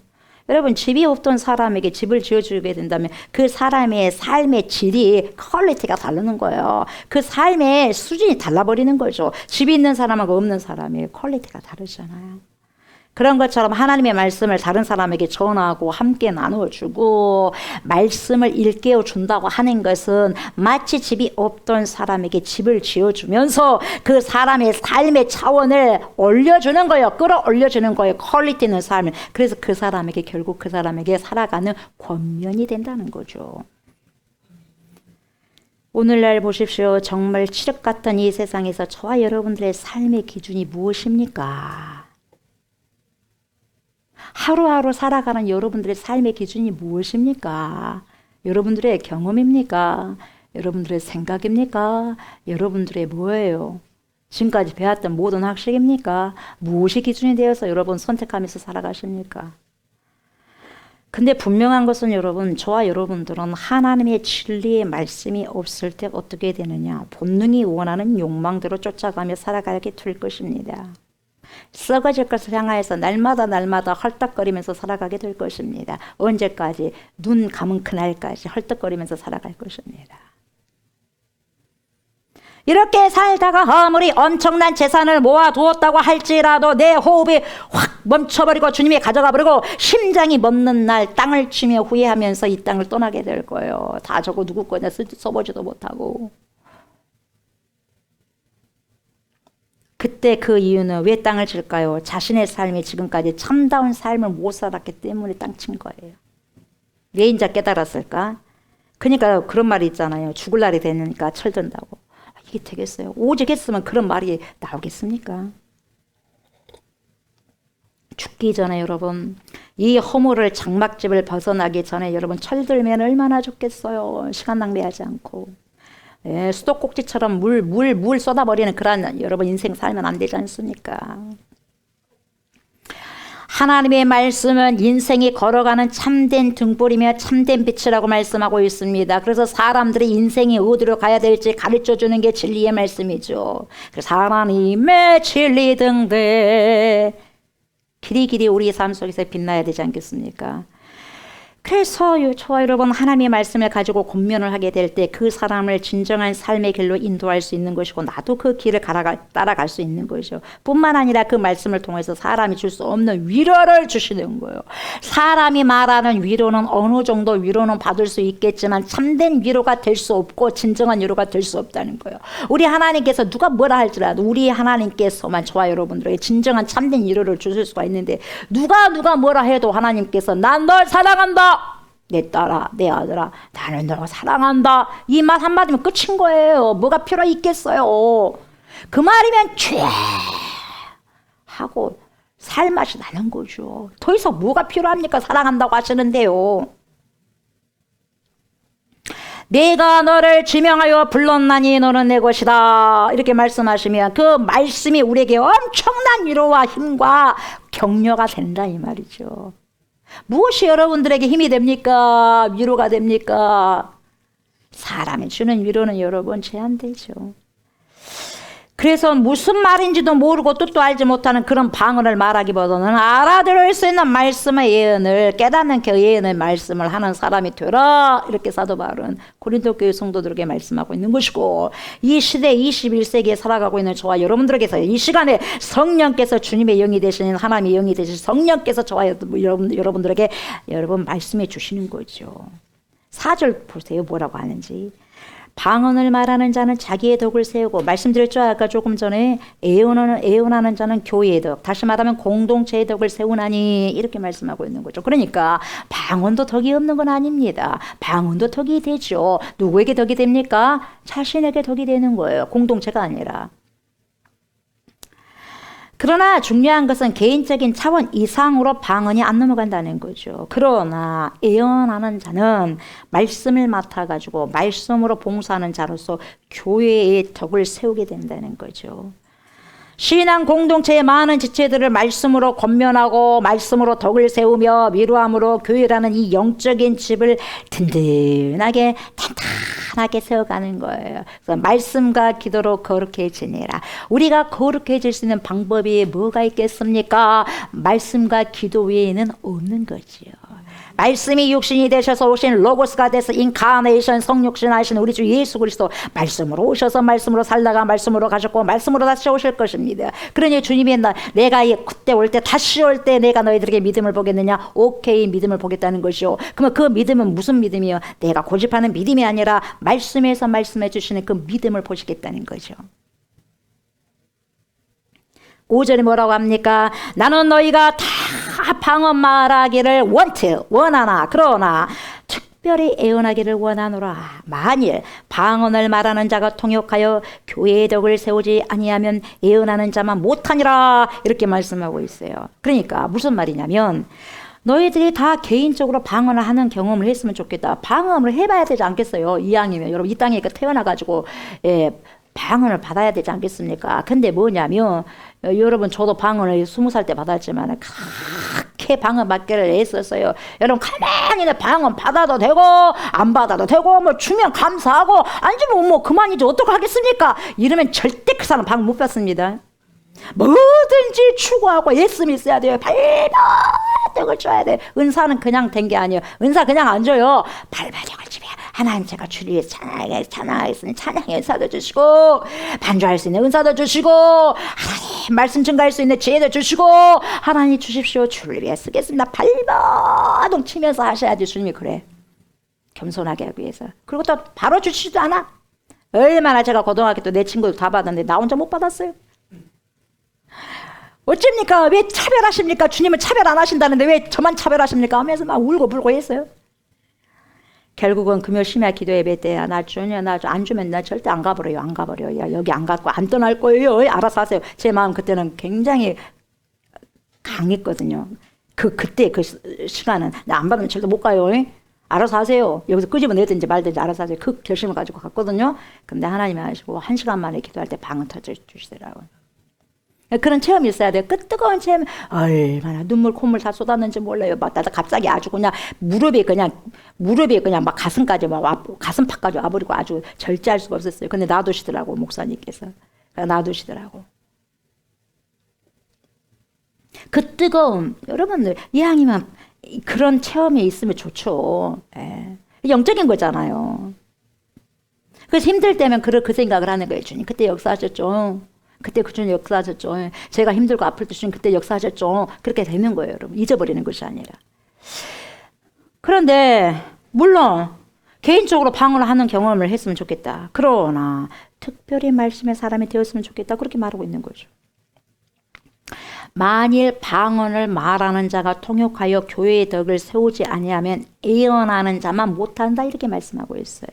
여러분, 집이 없던 사람에게 집을 지어주게 된다면 그 사람의 삶의 질이, 퀄리티가 다르는 거예요. 그 삶의 수준이 달라버리는 거죠. 집이 있는 사람하고 없는 사람의 퀄리티가 다르잖아요. 그런 것처럼 하나님의 말씀을 다른 사람에게 전하고 함께 나누어주고 말씀을 일깨워 준다고 하는 것은 마치 집이 없던 사람에게 집을 지어주면서 그 사람의 삶의 차원을 올려주는 거예요. 끌어올려주는 거예요. 퀄리티 있는 삶을. 그래서 그 사람에게 결국 그 사람에게 살아가는 권면이 된다는 거죠. 오늘날 보십시오. 정말 칠흑 같은 이 세상에서 저와 여러분들의 삶의 기준이 무엇입니까? 하루하루 살아가는 여러분들의 삶의 기준이 무엇입니까? 여러분들의 경험입니까? 여러분들의 생각입니까? 여러분들의 뭐예요? 지금까지 배웠던 모든 학식입니까? 무엇이 기준이 되어서 여러분 선택하면서 살아가십니까? 근데 분명한 것은 여러분, 저와 여러분들은 하나님의 진리의 말씀이 없을 때 어떻게 되느냐? 본능이 원하는 욕망대로 쫓아가며 살아가게 될 것입니다. 썩어질 것을 향하여서 날마다 헐떡거리면서 살아가게 될 것입니다. 언제까지? 눈 감은 그날까지 헐떡거리면서 살아갈 것입니다. 이렇게 살다가 아무리 엄청난 재산을 모아두었다고 할지라도 내 호흡이 확 멈춰버리고 주님이 가져가 버리고 심장이 멎는 날 땅을 치며 후회하면서 이 땅을 떠나게 될 거예요. 다 저거 누구 거냐 써보지도 못하고. 그때 그 이유는 왜 땅을 칠까요? 자신의 삶이 지금까지 참다운 삶을 못 살았기 때문에 땅 친 거예요. 왜 인자 깨달았을까? 그러니까 그런 말이 있잖아요. 죽을 날이 되니까 철든다고. 이게 되겠어요? 오직 했으면 그런 말이 나오겠습니까? 죽기 전에 여러분, 이 허물을 장막집을 벗어나기 전에 여러분 철들면 얼마나 좋겠어요. 시간 낭비하지 않고. 예, 수도꼭지처럼 물 쏟아버리는 그런 여러분 인생 살면 안 되지 않습니까? 하나님의 말씀은 인생이 걸어가는 참된 등불이며 참된 빛이라고 말씀하고 있습니다. 그래서 사람들이 인생이 어디로 가야 될지 가르쳐주는 게 진리의 말씀이죠. 그래서 하나님의 진리 등대 길이 우리 삶 속에서 빛나야 되지 않겠습니까? 그래서 저와 여러분 하나님의 말씀을 가지고 권면을 하게 될 때 그 사람을 진정한 삶의 길로 인도할 수 있는 것이고 나도 그 길을 따라갈 수 있는 거죠. 뿐만 아니라 그 말씀을 통해서 사람이 줄 수 없는 위로를 주시는 거예요. 사람이 말하는 위로는 어느 정도 위로는 받을 수 있겠지만 참된 위로가 될 수 없고 진정한 위로가 될 수 없다는 거예요. 우리 하나님께서 누가 뭐라 할지라도 우리 하나님께서만 저와 여러분들에게 진정한 참된 위로를 주실 수가 있는데 누가 뭐라 해도 하나님께서 난 널 사랑한다. 내 딸아, 내 아들아, 나는 너를 사랑한다. 이 말 한마디면 끝인 거예요. 뭐가 필요 있겠어요. 그 말이면 죄 하고 살 맛이 나는 거죠. 더 이상 뭐가 필요합니까? 사랑한다고 하시는데요. 내가 너를 지명하여 불렀나니 너는 내 것이다. 이렇게 말씀하시면 그 말씀이 우리에게 엄청난 위로와 힘과 격려가 된다 이 말이죠. 무엇이 여러분들에게 힘이 됩니까? 위로가 됩니까? 사람이 주는 위로는 여러분 제한되죠. 그래서 무슨 말인지도 모르고 뜻도 알지 못하는 그런 방언을 말하기보다는 알아들을 수 있는 말씀의 예언을 깨닫는 그 예언의 말씀을 하는 사람이 되라. 이렇게 사도 바울은 고린도 교회 성도들에게 말씀하고 있는 것이고 이 시대 21세기에 살아가고 있는 저와 여러분들에게서 이 시간에 성령께서 주님의 영이 되시는 하나님의 영이 되신 성령께서 저와 여러분들에게 여러분 말씀해 주시는 거죠. 4절 보세요. 뭐라고 하는지. 방언을 말하는 자는 자기의 덕을 세우고 말씀드렸죠. 아까 조금 전에 애원하는 자는 교회의 덕 다시 말하면 공동체의 덕을 세우나니 이렇게 말씀하고 있는 거죠. 그러니까 방언도 덕이 없는 건 아닙니다. 방언도 덕이 되죠. 누구에게 덕이 됩니까? 자신에게 덕이 되는 거예요. 공동체가 아니라. 그러나 중요한 것은 개인적인 차원 이상으로 방언이 안 넘어간다는 거죠. 그러나 예언하는 자는 말씀을 맡아가지고 말씀으로 봉사하는 자로서 교회의 덕을 세우게 된다는 거죠. 신앙 공동체의 많은 지체들을 말씀으로 권면하고 말씀으로 덕을 세우며 위로함으로 교회라는 이 영적인 집을 든든하게 편하게 세워가는 거예요. 그래서 말씀과 기도로 거룩해지니라. 우리가 거룩해질 수 있는 방법이 뭐가 있겠습니까? 말씀과 기도 외에는 없는 거지요. 말씀이 육신이 되셔서 오신 로고스가 돼서 인카네이션 성육신 하신 우리 주 예수 그리스도 말씀으로 오셔서 말씀으로 살다가 말씀으로 가셨고 말씀으로 다시 오실 것입니다. 그러니 주님이 내가 그때 올 때 다시 올 때 내가 너희들에게 믿음을 보겠느냐? 오케이, 믿음을 보겠다는 것이요. 그러면 그 믿음은 무슨 믿음이요? 내가 고집하는 믿음이 아니라 말씀에서 말씀해 주시는 그 믿음을 보시겠다는 거죠. 5절에 뭐라고 합니까? 나는 너희가 다 방언 말하기를 원하나 그러나 특별히 애원하기를 원하노라. 만일 방언을 말하는 자가 통역하여 교회의 덕을 세우지 아니하면 애원하는 자만 못하니라. 이렇게 말씀하고 있어요. 그러니까 무슨 말이냐면 너희들이 다 개인적으로 방언을 하는 경험을 했으면 좋겠다. 방언을 해봐야 되지 않겠어요? 이왕이면 여러분 이 땅에 태어나가지고 방언을 받아야 되지 않겠습니까? 근데 뭐냐면 여러분 저도 방언을 20살 때 받았지만 그렇게 방언 받기를 애썼어요. 여러분 가만히 방언 받아도 되고 안 받아도 되고 뭐 주면 감사하고 안 주면 뭐 그만이지 어떡하겠습니까? 이러면 절대 그 사람 방언 못 받습니다. 뭐든지 추구하고 예씀이 있어야 돼요. 발버둥을 줘야 돼. 은사는 그냥 된 게 아니에요. 은사 그냥 안 줘요. 발버둥을 주면 하나님 제가 주를 위해 찬양하겠으니 찬양의 은사도 주시고 반주할 수 있는 은사도 주시고 하나님 말씀 증가할 수 있는 지혜도 주시고 하나님 주십시오. 주를 위해 쓰겠습니다. 발버둥 치면서 하셔야지. 주님이 그래. 겸손하게 하기 위해서. 그리고 또 바로 주시지도 않아. 얼마나 제가 고등학교 때 내 친구들 다 받았는데 나 혼자 못 받았어요. 어쩝니까? 왜 차별하십니까? 주님은 차별 안 하신다는데 왜 저만 차별하십니까? 하면서 막 울고 불고 했어요. 결국은 금요 심야 기도 예배 때 나 주냐 나 안 주면 나 절대 안 가버려요. 안 가버려요. 야, 여기 안 갖고 안 떠날 거예요. 알아서 하세요. 제 마음 그때는 굉장히 강했거든요. 그때 그 시간은 나 안 받으면 절대 못 가요. 알아서 하세요. 여기서 끄집어내든지 말든지 알아서 하세요. 그 결심을 가지고 갔거든요. 근데 하나님이 하시고 1시간 만에 기도할 때 방언 터져 주시더라고요. 그런 체험이 있어야 돼요. 그 뜨거운 체험, 얼마나 눈물, 콧물 다 쏟았는지 몰라요. 막 나도 갑자기 아주 그냥 무릎이 그냥 막 가슴까지 가슴팍까지 와버리고 아주 절제할 수가 없었어요. 근데 놔두시더라고, 목사님께서. 놔두시더라고. 그 뜨거움, 여러분들, 이왕이면 그런 체험이 있으면 좋죠. 예. 영적인 거잖아요. 그래서 힘들 때면 그 생각을 하는 거예요. 주님, 그때 역사하셨죠. 그때 그 주님 역사하셨죠. 제가 힘들고 아플 때 주님 그때 역사하셨죠. 그렇게 되는 거예요, 여러분. 잊어버리는 것이 아니라. 그런데 물론 개인적으로 방언을 하는 경험을 했으면 좋겠다. 그러나 특별히 말씀의 사람이 되었으면 좋겠다. 그렇게 말하고 있는 거죠. 만일 방언을 말하는 자가 통역하여 교회의 덕을 세우지 아니하면 애언하는 자만 못한다 이렇게 말씀하고 있어요.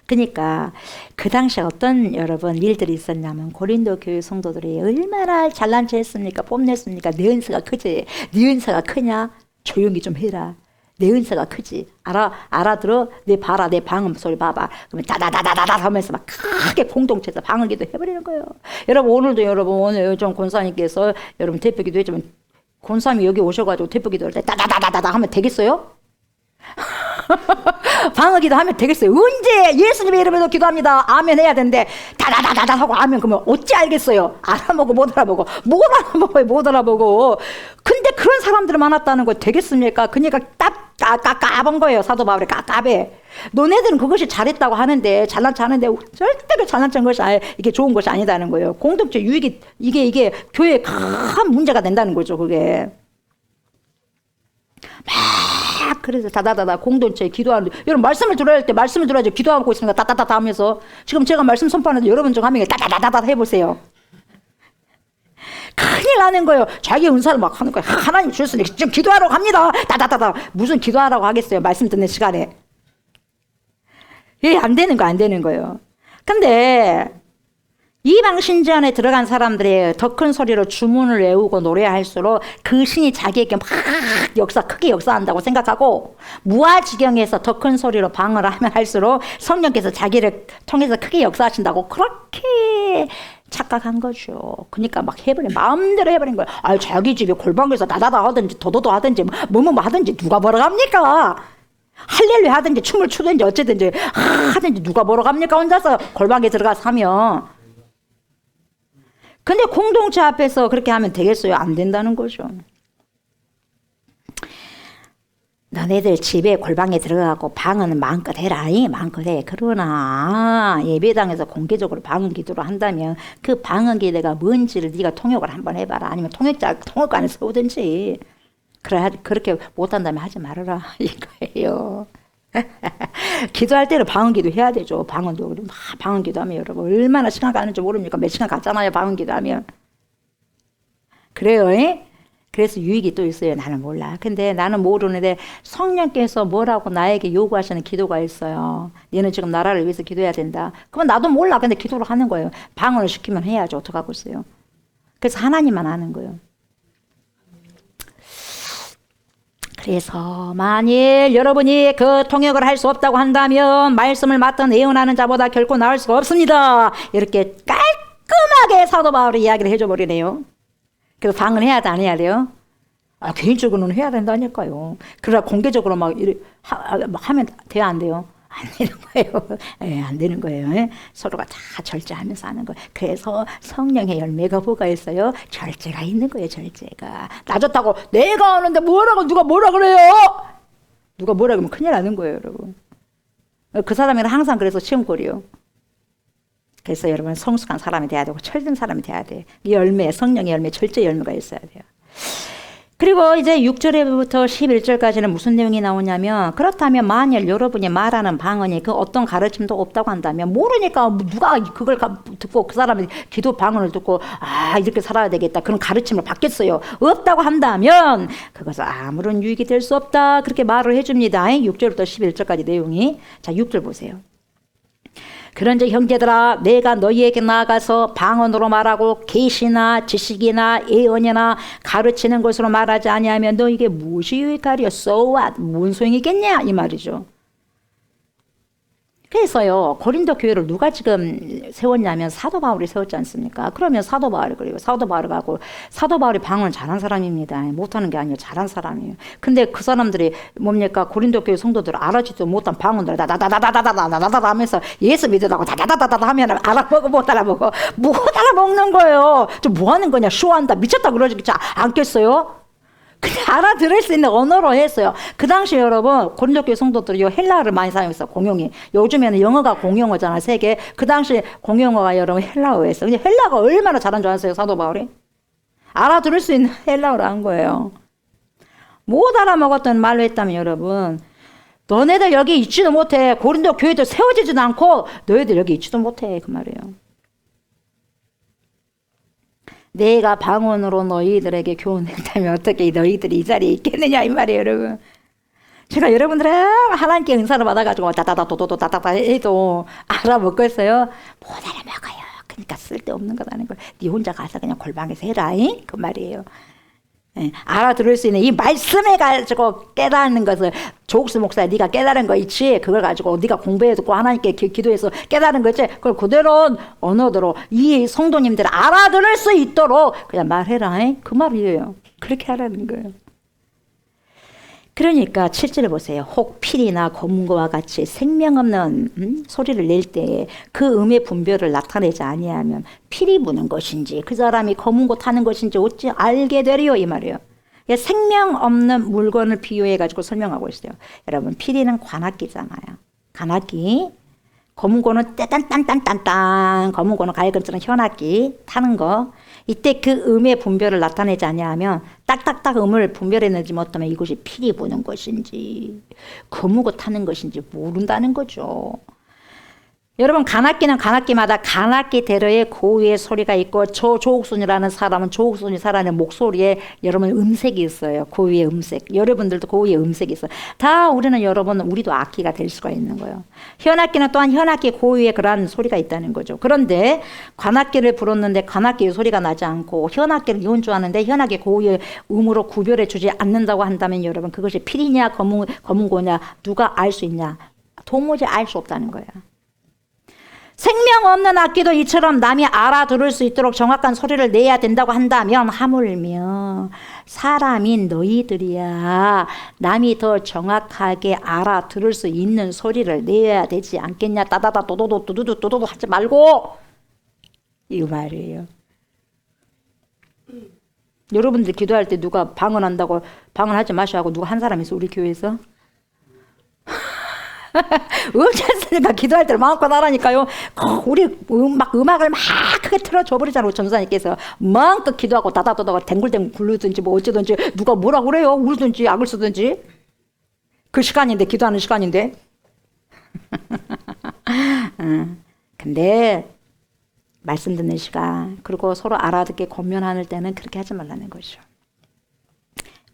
그러니까 그 당시에 어떤 여러분 일들이 있었냐면 고린도 교회 성도들이 얼마나 잘난 체 했습니까? 뽐냈습니까? 내 은사가 크지? 네 은사가 크냐? 조용히 좀 해라. 내 은사가 크지. 알아들어? 내 봐라. 내 방음 소리 봐봐. 그러면 다다다다다 하면서 막 크게 공동체에서 방언기도 해버리는 거예요. 여러분 오늘도 오늘 좀 권사님께서 여러분 대표기도 했지만 권사님이 여기 오셔가지고 대표기도 할 때 다다다다다 하면 되겠어요? 방언기도 하면 되겠어요? 언제 예수님의 이름으로 기도합니다. 아멘 해야 되는데 다다다다다 하고 아멘 그러면 어찌 알겠어요? 알아보고 못 알아보고 못 알아보고 근데 그런 사람들이 많았다는 거 되겠습니까? 그러니까 까본 거예요. 사도 바울이 까be. 너네들은 그것이 잘했다고 하는데 잘난 체 하는데 절대로 잘난 체한 것이 이게 좋은 것이 아니다는 거예요. 공동체 유익이 이게 교회에 큰 문제가 된다는 거죠. 그게 막 그래서 다다다다 공동체에 기도하는데 여러분 말씀을 들어야 할 때 말씀을 들어야죠. 기도하고 있습니다. 따따따따 하면서 지금 제가 말씀 선포하는데 여러분 중 한 명이 따다다다다 해보세요. 큰일 나는 거예요. 자기 은사를 막 하는 거예요. 하나님 주셨으니 지금 기도하라고 합니다. 다다다다 무슨 기도하라고 하겠어요. 말씀 듣는 시간에. 안 되는 거예요. 근데 이방 신전에 들어간 사람들이 더 큰 소리로 주문을 외우고 노래할수록 그 신이 자기에게 막 크게 역사한다고 생각하고 무아지경에서 더 큰 소리로 방언을 하면 할수록 성령께서 자기를 통해서 크게 역사하신다고 그렇게 착각한 거죠. 그러니까 막 마음대로 해버린 거예요. 자기 집에 골방에서 다다다 하든지 도도도 하든지 뭐 하든지 누가 뭐라 합니까? 할렐루야 하든지 춤을 추든지 어쨌든지 하든지 누가 보러 갑니까? 혼자서 골방에 들어가서 하면. 근데 공동체 앞에서 그렇게 하면 되겠어요? 안 된다는 거죠. 너네들 집에 골방에 들어가고 방은 마음껏 해라. 마음껏 해. 그러나 예배당에서 공개적으로 방언 기도를 한다면 그 방언 기도가 뭔지를 네가 통역을 한번 해봐라. 아니면 통역관을 세우든지. 그렇게 못한다면 하지 말아라 이거예요. 기도할 때는 방언 기도 해야 되죠. 방언도 막 방언 기도하면 여러분 얼마나 시간 가는지 모릅니까? 몇 시간 갔잖아요. 방언 기도하면. 그래요. 그래서 유익이 또 있어요. 나는 몰라. 근데 나는 모르는데 성령께서 뭐라고 나에게 요구하시는 기도가 있어요. 얘는 지금 나라를 위해서 기도해야 된다. 그러면 나도 몰라. 근데 기도를 하는 거예요. 방언을 시키면 해야죠. 어떡하고 있어요. 그래서 하나님만 아는 거예요. 그래서 만일 여러분이 그 통역을 할 수 없다고 한다면 말씀을 맡던 예언하는 자보다 결코 나을 수가 없습니다. 이렇게 깔끔하게 사도 바울이 이야기를 해줘 버리네요. 그래서 방언 해야 돼, 안 해야 돼요? 개인적으로는 해야 된다니까요. 그러나 공개적으로 막 하면 돼요, 안 돼요? 안 되는 거예요. 예, 안 되는 거예요. 예? 서로가 다 절제하면서 하는 거예요. 그래서 성령의 열매가 뭐가 있어요? 절제가 있는 거예요, 절제가. 나 좋다고 내가 하는데 뭐라고 누가 뭐라 그래요? 누가 뭐라 그러면 큰일 나는 거예요, 여러분. 그 사람이랑 항상 그래서 시험거리요. 그래서 여러분 성숙한 사람이 돼야 되고 철든 사람이 돼야 돼요. 이 열매, 성령의 열매, 절제 열매가 있어야 돼요. 그리고 이제 6절부터 11절까지는 무슨 내용이 나오냐면 그렇다면 만일 여러분이 말하는 방언이 그 어떤 가르침도 없다고 한다면 모르니까 누가 그걸 듣고 그 사람이 기도 방언을 듣고 이렇게 살아야 되겠다 그런 가르침을 받겠어요. 없다고 한다면 그것은 아무런 유익이 될 수 없다 그렇게 말을 해줍니다. 6절부터 11절까지 내용이. 자 6절 보세요. 그런즉 형제들아 내가 너희에게 나아가서 방언으로 말하고 계시나 지식이나 예언이나 가르치는 것으로 말하지 아니하면 너에게 무엇이 유익하리요? So what? 뭔 소용이겠냐? 이 말이죠. 그래서요 고린도 교회를 누가 지금 세웠냐면 사도 바울이 세웠지 않습니까? 그러면 사도 바울이 그래요. 사도 바울이 가고 사도 바울이 방언을 잘한 사람입니다. 못하는 게 아니에요. 잘한 사람이에요. 근데 그 사람들이 뭡니까? 고린도 교회 성도들 알아지도 못한 방언들 다다다다다다다다다다 하면서 예수 믿으라고 다다다다다 하면 알아보고 못 알아보고 못 알아먹는 거예요. 좀 뭐 하는 거냐? 쇼한다. 미쳤다 그러지 않겠어요? 그냥 알아들을 수 있는 언어로 했어요. 그 당시 여러분 고린도 교회 성도들이 헬라어를 많이 사용했어요. 공용이. 요즘에는 영어가 공용어잖아요. 세계. 그 당시 공용어가 여러분 헬라어였어요. 근데 헬라어가 얼마나 잘한 줄 아세요? 사도 바울이? 알아들을 수 있는 헬라어를 한 거예요. 못 알아먹었던 말로 했다면 여러분 너네들 여기 있지도 못해. 고린도 교회도 세워지지도 않고 너희들 여기 있지도 못해. 그 말이에요. 내가 방언으로 너희들에게 교훈했다면 어떻게 너희들이 이 자리에 있겠느냐 이 말이에요 여러분. 제가 여러분들의 하나님께 은사를 받아가지고 다다다도도다다다 해도 알아먹겠어요? 못 알아먹어요. 그러니까 쓸데없는 거라는 걸 네 혼자 가서 그냥 골방에서 해라 그 말이에요. 예, 알아들을 수 있는 이 말씀에 가지고 깨닫는 것을 조국수 목사야 네가 깨달은 거 있지 그걸 가지고 네가 공부해 듣고 하나님께 기도해서 깨달은 거 있지 그걸 그대로 언어대로 이 성도님들 알아들을 수 있도록 그냥 말해라 그 말이에요. 그렇게 하라는 거예요. 그러니까 7절 보세요. 혹 필이나 검은고와 같이 생명 없는 소리를 낼 때 그 음의 분별을 나타내지 아니하면 필이 부는 것인지 그 사람이 검은고 타는 것인지 어찌 알게 되리요 이 말이에요. 생명 없는 물건을 비유해 가지고 설명하고 있어요. 여러분 피리는 관악기잖아요. 관악기. 검은고는 딴딴딴딴딴 검은고는 갈금처럼 현악기 타는 거. 이때 그 음의 분별을 나타내지 아니하면 딱딱딱 음을 분별해내지 못하면 이것이 피리 부는 것인지 검은고 타는 것인지 모른다는 거죠. 여러분 관악기는 관악기마다 관악기대로의 고유의 소리가 있고 저 조옥순이라는 사람은 조옥순이 살아낸 목소리에 여러분 음색이 있어요. 고유의 음색. 여러분들도 고유의 음색이 있어요. 다 우리는 여러분 우리도 악기가 될 수가 있는 거예요. 현악기는 또한 현악기 고유의 그러한 소리가 있다는 거죠. 그런데 관악기를 불었는데 관악기의 소리가 나지 않고 현악기를 연주하는데 현악기 고유의 음으로 구별해 주지 않는다고 한다면 여러분 그것이 필이냐 검은고냐 누가 알 수 있냐 도무지 알 수 없다는 거예요. 생명 없는 악기도 이처럼 남이 알아들을 수 있도록 정확한 소리를 내야 된다고 한다면 하물며 사람인 너희들이야 남이 더 정확하게 알아들을 수 있는 소리를 내야 되지 않겠냐. 따다다 도도도 두두두 도도도 하지 말고 이 말이에요. 여러분들 기도할 때 누가 방언한다고 방언하지 마시고 누가 한 사람 있어 우리 교회에서? 없지 않습니까? 기도할 때는 마음껏 하라니까요. 우리 음악을 막 크게 틀어줘 버리잖아요. 전사님께서 마음껏 기도하고 다다다다가 댕굴댕굴 굴르든지 뭐 어쩌든지 누가 뭐라 그래요. 울든지 악을 쓰든지 그 시간인데 기도하는 시간인데 근데 말씀 듣는 시간 그리고 서로 알아듣게 권면하는 때는 그렇게 하지 말라는 거죠.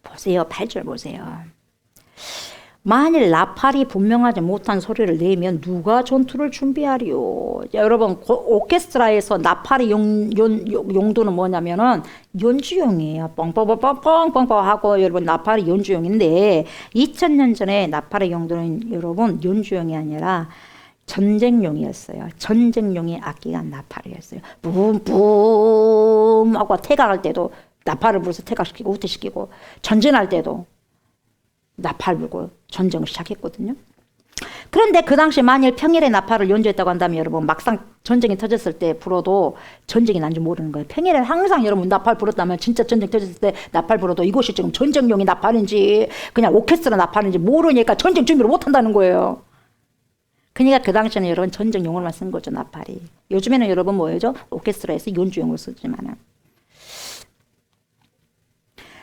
보세요. 8절 보세요. 만일 나팔이 분명하지 못한 소리를 내면 누가 전투를 준비하리요? 여러분 오케스트라에서 나팔의 용도는 뭐냐면은 연주용이에요. 뻥뻥뻥뻥뻥뻥 하고 여러분 나팔이 연주용인데 2000년 전에 나팔의 용도는 여러분 연주용이 아니라 전쟁용이었어요. 전쟁용의 악기가 나팔이었어요. 붐붐 하고 태각할 때도 나팔을 불어서 태각시키고 후퇴시키고 전진할 때도 나팔 불고 전쟁을 시작했거든요. 그런데 그 당시 만일 평일에 나팔을 연주했다고 한다면 여러분 막상 전쟁이 터졌을 때 불어도 전쟁이 난 줄 모르는 거예요. 평일에 항상 여러분 나팔 불었다면 진짜 전쟁 터졌을 때 나팔 불어도 이것이 지금 전쟁용이 나팔인지 그냥 오케스트라 나팔인지 모르니까 전쟁 준비를 못 한다는 거예요. 그러니까 그 당시에는 여러분 전쟁용으로만 쓴 거죠, 나팔이. 요즘에는 여러분 뭐예요? 오케스트라에서 연주용으로 쓰지만은.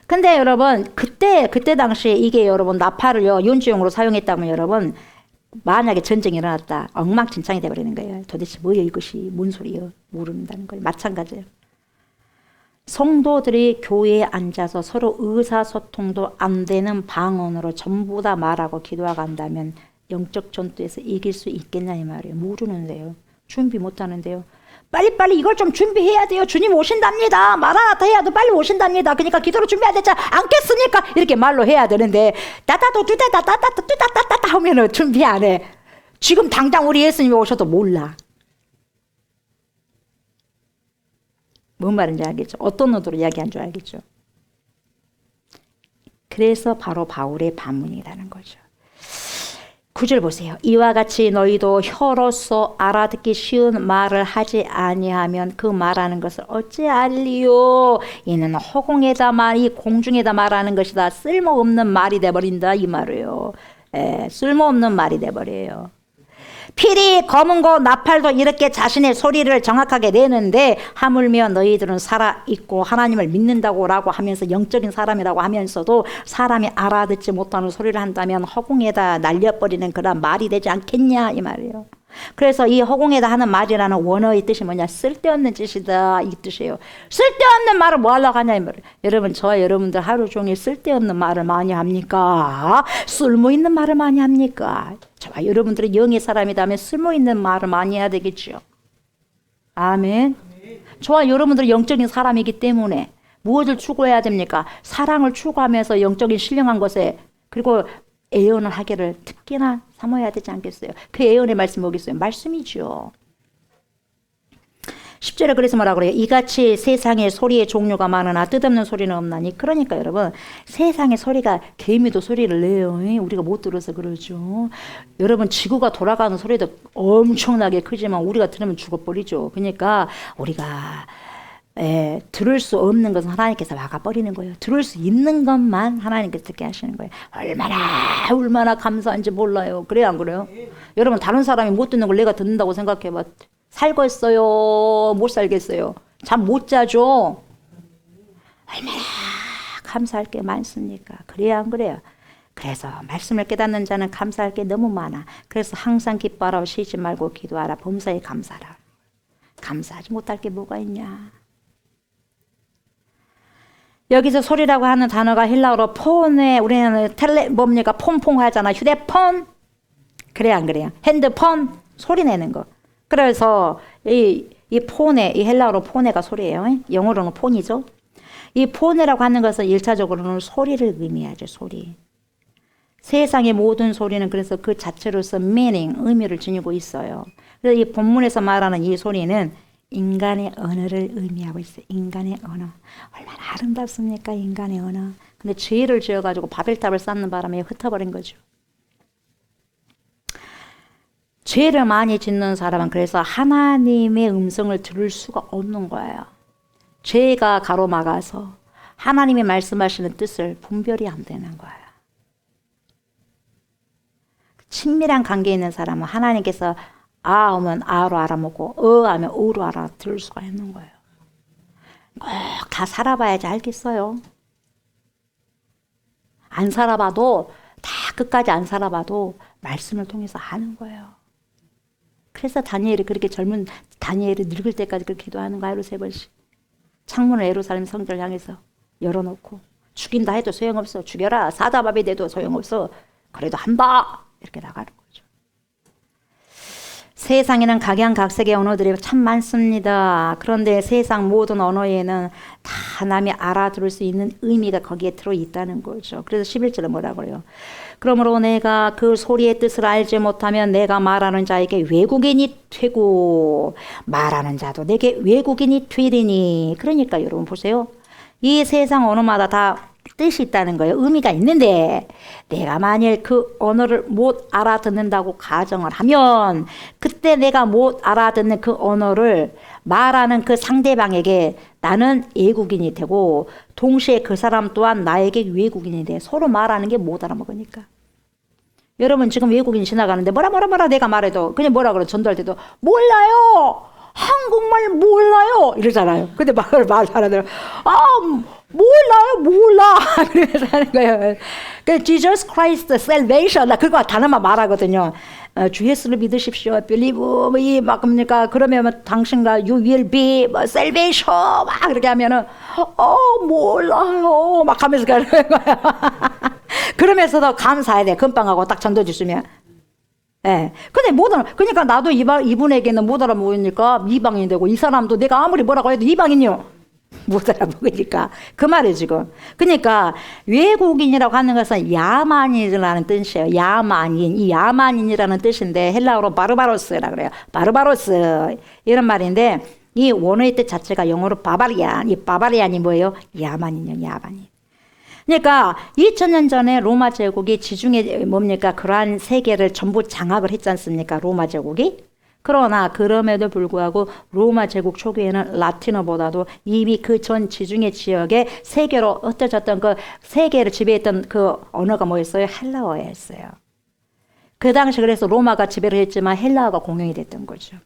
근데 여러분 그때 당시에 이게 여러분 나팔을요 연주용으로 사용했다면 여러분 만약에 전쟁이 일어났다 엉망진창이 돼버리는 거예요. 도대체 뭐예요 이것이 뭔 소리예요 모른다는 거예요. 마찬가지예요. 성도들이 교회에 앉아서 서로 의사소통도 안 되는 방언으로 전부 다 말하고 기도하고 한다면 영적 전투에서 이길 수 있겠냐 이 말이에요. 모르는데요. 준비 못하는데요. 빨리빨리 이걸 좀 준비해야 돼요. 주님 오신답니다. 마라나타 해야 돼. 빨리 오신답니다. 그러니까 기도로 준비해야 되지 않겠습니까? 이렇게 말로 해야 되는데 따다도 뚜다다다다다다다다 하면은 준비 안 해. 지금 당장 우리 예수님이 오셔도 몰라. 뭔 말인지 알겠죠? 어떤 의도로 이야기한 줄 알겠죠? 그래서 바로 바울의 반문이라는 거죠. 9절 보세요. 이와 같이 너희도 혀로서 알아듣기 쉬운 말을 하지 아니하면 그 말하는 것을 어찌 알리요? 이는 허공에다 말이 공중에다 말하는 것이다. 쓸모없는 말이 돼버린다 이 말이에요. 쓸모없는 말이 돼버려요. 필이 검은 거 나팔도 이렇게 자신의 소리를 정확하게 내는데 하물며 너희들은 살아있고 하나님을 믿는다고 라고 하면서 영적인 사람이라고 하면서도 사람이 알아듣지 못하는 소리를 한다면 허공에다 날려버리는 그런 말이 되지 않겠냐 이 말이에요. 그래서 이 허공에다 하는 말이라는 원어의 뜻이 뭐냐? 쓸데없는 짓이다 이 뜻이에요. 쓸데없는 말을 뭐 하려고 하냐 이 말이에요. 여러분 저와 여러분들 하루 종일 쓸데없는 말을 많이 합니까? 쓸모있는 말을 많이 합니까? 저와 여러분들은 영의 사람이라면 쓸모있는 말을 많이 해야 되겠죠. 아멘. 저와 여러분들은 영적인 사람이기 때문에 무엇을 추구해야 됩니까? 사랑을 추구하면서 영적인 신령한 것에 그리고 애언을 하기를 특히나 삼아야 되지 않겠어요? 그 애언의 말씀이 뭐겠어요? 말씀이죠. 10절에 그래서 뭐라 그래요? 이같이 세상에 소리의 종류가 많으나 뜻없는 소리는 없나니. 그러니까 여러분 세상에 소리가 개미도 소리를 내요. 우리가 못 들어서 그러죠. 여러분 지구가 돌아가는 소리도 엄청나게 크지만 우리가 들으면 죽어버리죠. 그러니까 우리가 들을 수 없는 것은 하나님께서 막아버리는 거예요. 들을 수 있는 것만 하나님께서 듣게 하시는 거예요. 얼마나 감사한지 몰라요. 그래요 안 그래요? 여러분 다른 사람이 못 듣는 걸 내가 듣는다고 생각해봐. 살겠어요? 못 살겠어요? 잠 못 자죠? 얼마나 감사할 게 많습니까? 그래요 안 그래요? 그래서 말씀을 깨닫는 자는 감사할 게 너무 많아. 그래서 항상 기뻐하라 쉬지 말고 기도하라 범사에 감사하라. 감사하지 못할 게 뭐가 있냐. 여기서 소리라고 하는 단어가 헬라어로 폰에 우리는 뭡니까? 폰퐁 하잖아. 휴대폰. 그래 안 그래요? 핸드폰 소리 내는 거. 그래서 이 폰에 이 헬라어로 폰에가 소리예요. 영어로는 폰이죠. 이 폰이라고 하는 것은 1차적으로는 소리를 의미하죠. 소리. 세상의 모든 소리는 그래서 그 자체로서 meaning, 의미를 지니고 있어요. 그래서 이 본문에서 말하는 이 소리는 인간의 언어를 의미하고 있어요. 인간의 언어. 얼마나 아름답습니까? 인간의 언어. 근데 죄를 지어가지고 바벨탑을 쌓는 바람에 흩어버린 거죠. 죄를 많이 짓는 사람은 그래서 하나님의 음성을 들을 수가 없는 거예요. 죄가 가로막아서 하나님이 말씀하시는 뜻을 분별이 안 되는 거예요. 친밀한 관계에 있는 사람은 하나님께서 아 하면 아로 알아먹고 하면 어로 알아들을 수가 있는 거예요. 꼭 다 살아봐야지 알겠어요. 안 살아봐도 다 끝까지 안 살아봐도 말씀을 통해서 아는 거예요. 그래서 다니엘이 그렇게 젊은 다니엘이 늙을 때까지 그렇게 기도하는 거예요. 하루 3번씩. 창문을 예루살렘 성전을 향해서 열어놓고 죽인다 해도 소용없어. 죽여라. 사자밥이 돼도 소용없어. 그래도 한다. 이렇게 나가는 거죠. 세상에는 각색의 언어들이 참 많습니다. 그런데 세상 모든 언어에는 다 남이 알아들을 수 있는 의미가 거기에 들어있다는 거죠. 그래서 11절에 뭐라고 그래요? 그러므로 내가 그 소리의 뜻을 알지 못하면 내가 말하는 자에게 외국인이 되고 말하는 자도 내게 외국인이 되리니. 그러니까 여러분 보세요. 이 세상 언어마다 다 뜻이 있다는 거예요. 의미가 있는데 내가 만일 그 언어를 못 알아듣는다고 가정을 하면 그때 내가 못 알아듣는 그 언어를 말하는 그 상대방에게 나는 외국인이 되고 동시에 그 사람 또한 나에게 외국인이 돼. 서로 말하는 게 못 알아먹으니까. 여러분 지금 외국인 지나가는데 뭐라 내가 말해도 그냥 뭐라 그래 전도할 때도 몰라요. 한국말 몰라요 이러잖아요. 근데 말하더라. 몰라 그러면서 하는 거예요. 그 Jesus Christ salvation 나 그거 단어만 말하거든요. 주 예수를 믿으십시오. believe 막 뭡니까? 그러면 당신과 you will be salvation 막 그렇게 하면은 몰라요 막 하면서 가는 거예요. 그러면서도 감사해야 돼. 금방하고 딱 전도 주시면. 예. 근데 그러니까 나도 이분에게는 못 알아먹으니까 이방인이 되고 이 사람도 내가 아무리 뭐라고 해도 이방인이요. 못 알아먹으니까. 그 말이에요, 지금. 그러니까 외국인이라고 하는 것은 야만인이라는 뜻이에요. 야만인. 이 야만인이라는 뜻인데 헬라어로 바르바로스라 그래요. 바르바로스. 이런 말인데 이 원어의 뜻 자체가 영어로 바바리안. 이 바바리안이 뭐예요? 야만인이요, 야만인. 그러니까 2000년 전에 로마 제국이 지중해 뭡니까? 그러한 세계를 전부 장악을 했지 않습니까? 로마 제국이. 그러나 그럼에도 불구하고 로마 제국 초기에는 라틴어보다도 이미 그 전 지중해 지역에 세계로 흩어졌던 그 세계를 지배했던 그 언어가 뭐였어요? 헬라어였어요. 그 당시 그래서 로마가 지배를 했지만 헬라어가 공용이 됐던 거죠.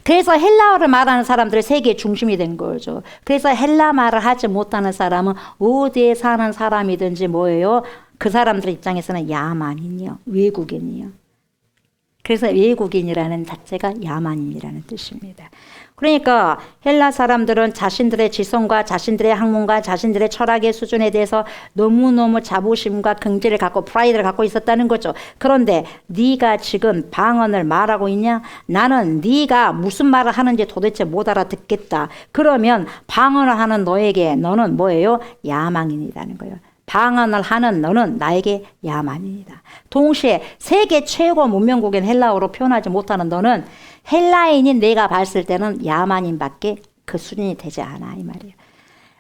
그래서 헬라어를 말하는 사람들이 세계의 중심이 된 거죠. 그래서 헬라 말을 하지 못하는 사람은 어디에 사는 사람이든지 뭐예요? 그 사람들 입장에서는 야만인이요. 외국인이요. 그래서 외국인이라는 자체가 야만인이라는 뜻입니다. 그러니까 헬라 사람들은 자신들의 지성과 자신들의 학문과 자신들의 철학의 수준에 대해서 너무너무 자부심과 긍지를 갖고 프라이드를 갖고 있었다는 거죠. 그런데 네가 지금 방언을 말하고 있냐? 나는 네가 무슨 말을 하는지 도대체 못 알아듣겠다. 그러면 방언을 하는 너에게 너는 뭐예요? 야망인이라는 거예요. 방언을 하는 너는 나에게 야만인이다. 동시에 세계 최고 문명국인 헬라어로 표현하지 못하는 너는 헬라인인 내가 봤을 때는 야만인밖에 그 수준이 되지 않아 이 말이에요.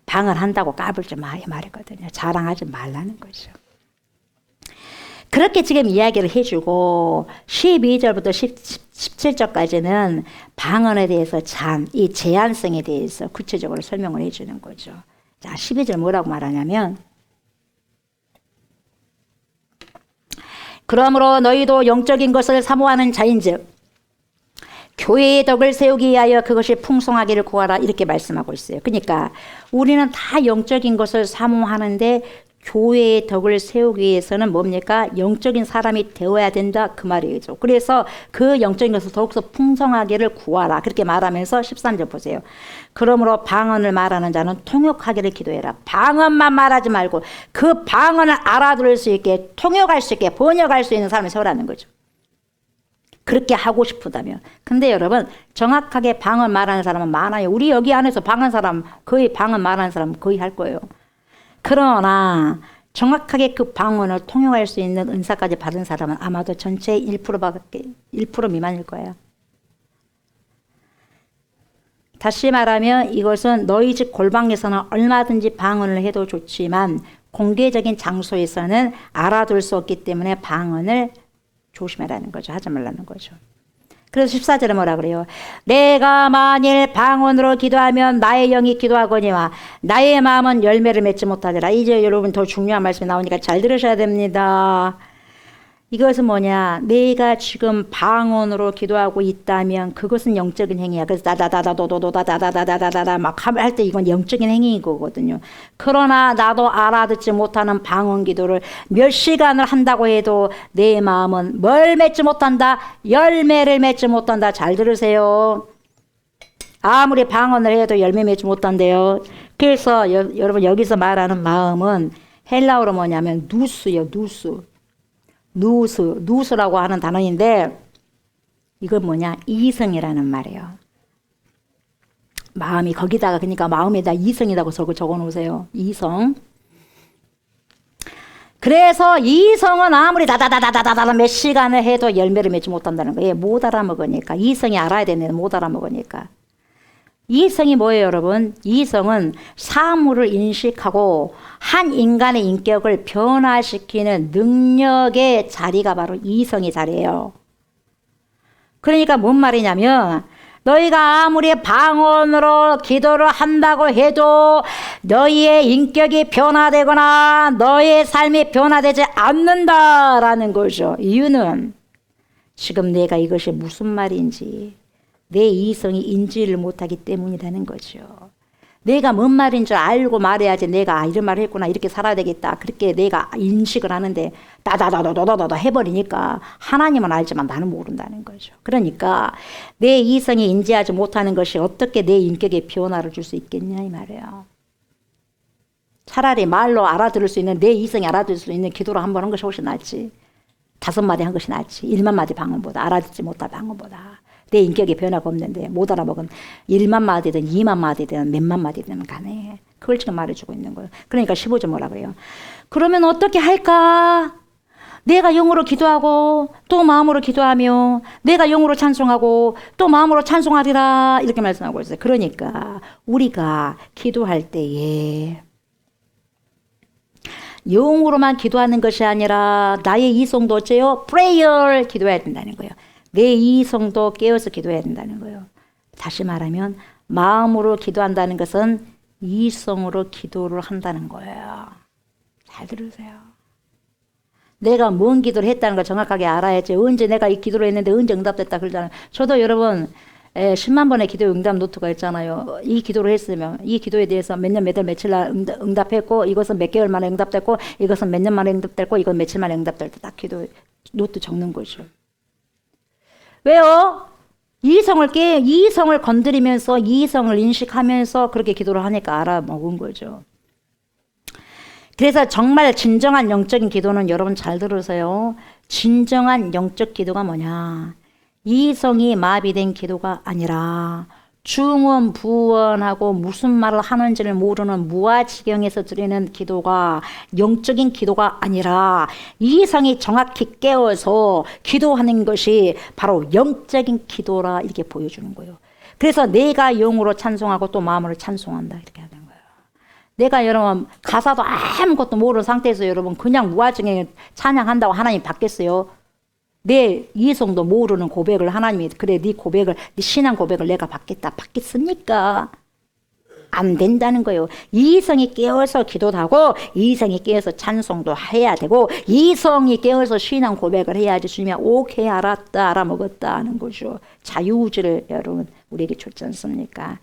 방언한다고 까불지 마 이 말이거든요. 자랑하지 말라는 거죠. 그렇게 지금 이야기를 해주고 12절부터 17절까지는 방언에 대해서 이 제한성에 대해서 구체적으로 설명을 해주는 거죠. 자, 12절 뭐라고 말하냐면 그러므로 너희도 영적인 것을 사모하는 자인즉 교회의 덕을 세우기 위하여 그것이 풍성하기를 구하라 이렇게 말씀하고 있어요. 그러니까 우리는 다 영적인 것을 사모하는데 교회의 덕을 세우기 위해서는 뭡니까? 영적인 사람이 되어야 된다 그 말이죠. 그래서 그 영적인 것을 더욱더 풍성하기를 구하라 그렇게 말하면서 13절 보세요. 그러므로 방언을 말하는 자는 통역하기를 기도해라. 방언만 말하지 말고 그 방언을 알아들을 수 있게 통역할 수 있게 번역할 수 있는 사람이 세우라는 거죠. 그렇게 하고 싶다면. 근데 여러분 정확하게 방언 말하는 사람은 많아요. 우리 여기 안에서 방언 말하는 사람 거의 할 거예요. 그러나 정확하게 그 방언을 통용할 수 있는 은사까지 받은 사람은 아마도 전체의 1% 미만일 거예요. 다시 말하면 이것은 너희 집 골방에서는 얼마든지 방언을 해도 좋지만 공개적인 장소에서는 알아둘 수 없기 때문에 방언을 조심하라는 거죠. 하지 말라는 거죠. 그래서 14절에 뭐라 그래요? 내가 만일 방언으로 기도하면 나의 영이 기도하거니와 나의 마음은 열매를 맺지 못하리라. 이제 여러분 더 중요한 말씀이 나오니까 잘 들으셔야 됩니다. 이것은 뭐냐? 내가 지금 방언으로 기도하고 있다면 그것은 영적인 행위야. 그래서 다다다다도도다다다다다다다 막 할 때 이건 영적인 행위인 거거든요. 그러나 나도 알아듣지 못하는 방언 기도를 몇 시간을 한다고 해도 내 마음은 뭘 맺지 못한다? 열매를 맺지 못한다. 잘 들으세요. 아무리 방언을 해도 열매 맺지 못한대요. 그래서 여러분 여기서 말하는 마음은 헬라어로 뭐냐면 누스요. 누스라고 하는 단어인데 이건 뭐냐? 이성이라는 말이에요. 마음이 거기다가 그러니까 마음에다 이성이라고 적어 놓으세요. 이성. 그래서 이성은 아무리 다다다다다다다 몇 시간을 해도 열매를 맺지 못한다는 거예요. 못 알아먹으니까. 이성이 알아야 되는데 못 알아먹으니까. 이성이 뭐예요, 여러분? 이성은 사물을 인식하고 한 인간의 인격을 변화시키는 능력의 자리가 바로 이성의 자리예요. 그러니까 뭔 말이냐면 너희가 아무리 방언으로 기도를 한다고 해도 너희의 인격이 변화되거나 너희의 삶이 변화되지 않는다라는 거죠. 이유는 지금 내가 이것이 무슨 말인지 내 이성이 인지를 못하기 때문이라는 거죠. 내가 뭔 말인 줄 알고 말해야지 내가 이런 말을 했구나 이렇게 살아야 되겠다 그렇게 내가 인식을 하는데 다다다다다다다 해버리니까 하나님은 알지만 나는 모른다는 거죠. 그러니까 내 이성이 인지하지 못하는 것이 어떻게 내 인격에 변화를 줄 수 있겠냐 이 말이에요. 차라리 말로 알아들을 수 있는 내 이성이 알아들을 수 있는 기도로 한번 한 것이 훨씬 낫지. 5마디 한 것이 낫지. 1만 마디 방언보다 알아듣지 못할 방언보다. 내 인격에 변화가 없는데 못 알아먹은 1만 마디든 2만 마디든 몇만 마디든 간에 그걸 지금 말해주고 있는 거예요. 그러니까 15절 뭐라 그래요? 그러면 어떻게 할까? 내가 영으로 기도하고 또 마음으로 기도하며 내가 영으로 찬송하고 또 마음으로 찬송하리라 이렇게 말씀하고 있어요. 그러니까 우리가 기도할 때에 영으로만 기도하는 것이 아니라 나의 이성도 어째요? prayer 기도해야 된다는 거예요. 내 이성도 깨어서 기도해야 된다는 거예요. 다시 말하면 마음으로 기도한다는 것은 이성으로 기도를 한다는 거예요. 잘 들으세요. 내가 뭔 기도를 했다는 걸 정확하게 알아야지. 언제 내가 이 기도를 했는데 언제 응답됐다 그러잖아요. 저도 여러분 10만 번의 기도 응답 노트가 있잖아요. 이 기도를 했으면 이 기도에 대해서 몇 년, 몇 달, 며칠 날 응답했고 이것은 몇 개월 만에 응답됐고 이것은 몇 년 만에 응답됐고 이건 며칠 만에 응답될 때 딱 기도 노트 적는 거죠. 왜요? 이성을 건드리면서 이성을 인식하면서 그렇게 기도를 하니까 알아먹은 거죠. 그래서 정말 진정한 영적인 기도는 여러분 잘 들으세요. 진정한 영적 기도가 뭐냐? 이성이 마비된 기도가 아니라 중언부언하고 무슨 말을 하는지를 모르는 무아지경에서 드리는 기도가 영적인 기도가 아니라 이성이 정확히 깨어서 기도하는 것이 바로 영적인 기도라 이렇게 보여주는 거예요. 그래서 내가 영으로 찬송하고 또 마음으로 찬송한다 이렇게 하는 거예요. 내가 여러분 가사도 아무것도 모르는 상태에서 여러분 그냥 무아지경에 찬양한다고 하나님 받겠어요? 내 이성도 모르는 고백을 하나님이 그래 네 고백을 네 신앙 고백을 내가 받겠다 받겠습니까? 안 된다는 거예요. 이성이 깨어서 기도도 하고 이성이 깨어서 찬송도 해야 되고 이성이 깨어서 신앙 고백을 해야지 주님이 오케이 알았다 알아먹었다 하는 거죠. 자유의지를 여러분 우리에게 줬지 않습니까?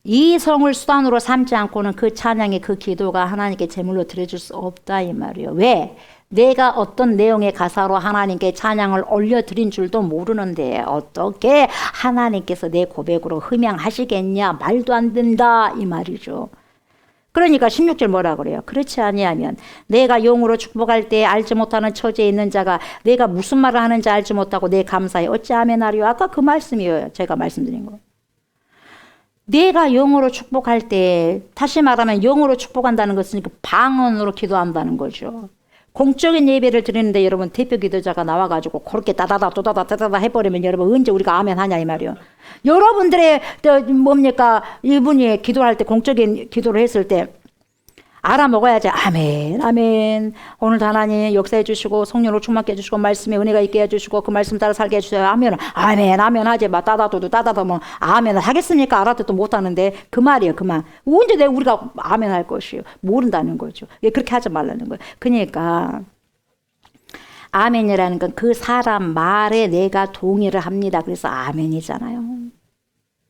이성을 수단으로 삼지 않고는 그 찬양의 그 기도가 하나님께 제물로 드려줄 수 없다 이 말이에요. 왜? 내가 어떤 내용의 가사로 하나님께 찬양을 올려드린 줄도 모르는데 어떻게 하나님께서 내 고백으로 흠양하시겠냐? 말도 안 된다 이 말이죠. 그러니까 16절 뭐라 그래요? 그렇지 아니하면 내가 용으로 축복할 때 알지 못하는 처지에 있는 자가 내가 무슨 말을 하는지 알지 못하고 내 감사에 어찌하면 하리요? 아까 그 말씀이에요. 제가 말씀드린 거. 내가 영으로 축복할 때, 다시 말하면 영으로 축복한다는 것은 그 방언으로 기도한다는 거죠. 공적인 예배를 드리는데 여러분 대표 기도자가 나와가지고 그렇게 따다다 또다다 따다다 해버리면 여러분 언제 우리가 아멘 하냐 이 말이요. 여러분들의 뭡니까 이분이 기도할 때 공적인 기도를 했을 때 알아먹어야지. 아멘 아멘. 오늘도 하나님 역사해 주시고 성령으로 충만케 해주시고 말씀에 은혜가 있게 해주시고 그 말씀 따라 살게 해주세요. 아멘 아멘 아멘 하지 마. 따다도도 따다도 뭐 아멘을 하겠습니까? 알아듣도 못하는데 그 말이에요. 그 말. 언제 내가 우리가 아멘 할 것이요. 모른다는 거죠. 그렇게 하지 말라는 거예요. 그러니까 아멘이라는 건 그 사람 말에 내가 동의를 합니다. 그래서 아멘이잖아요.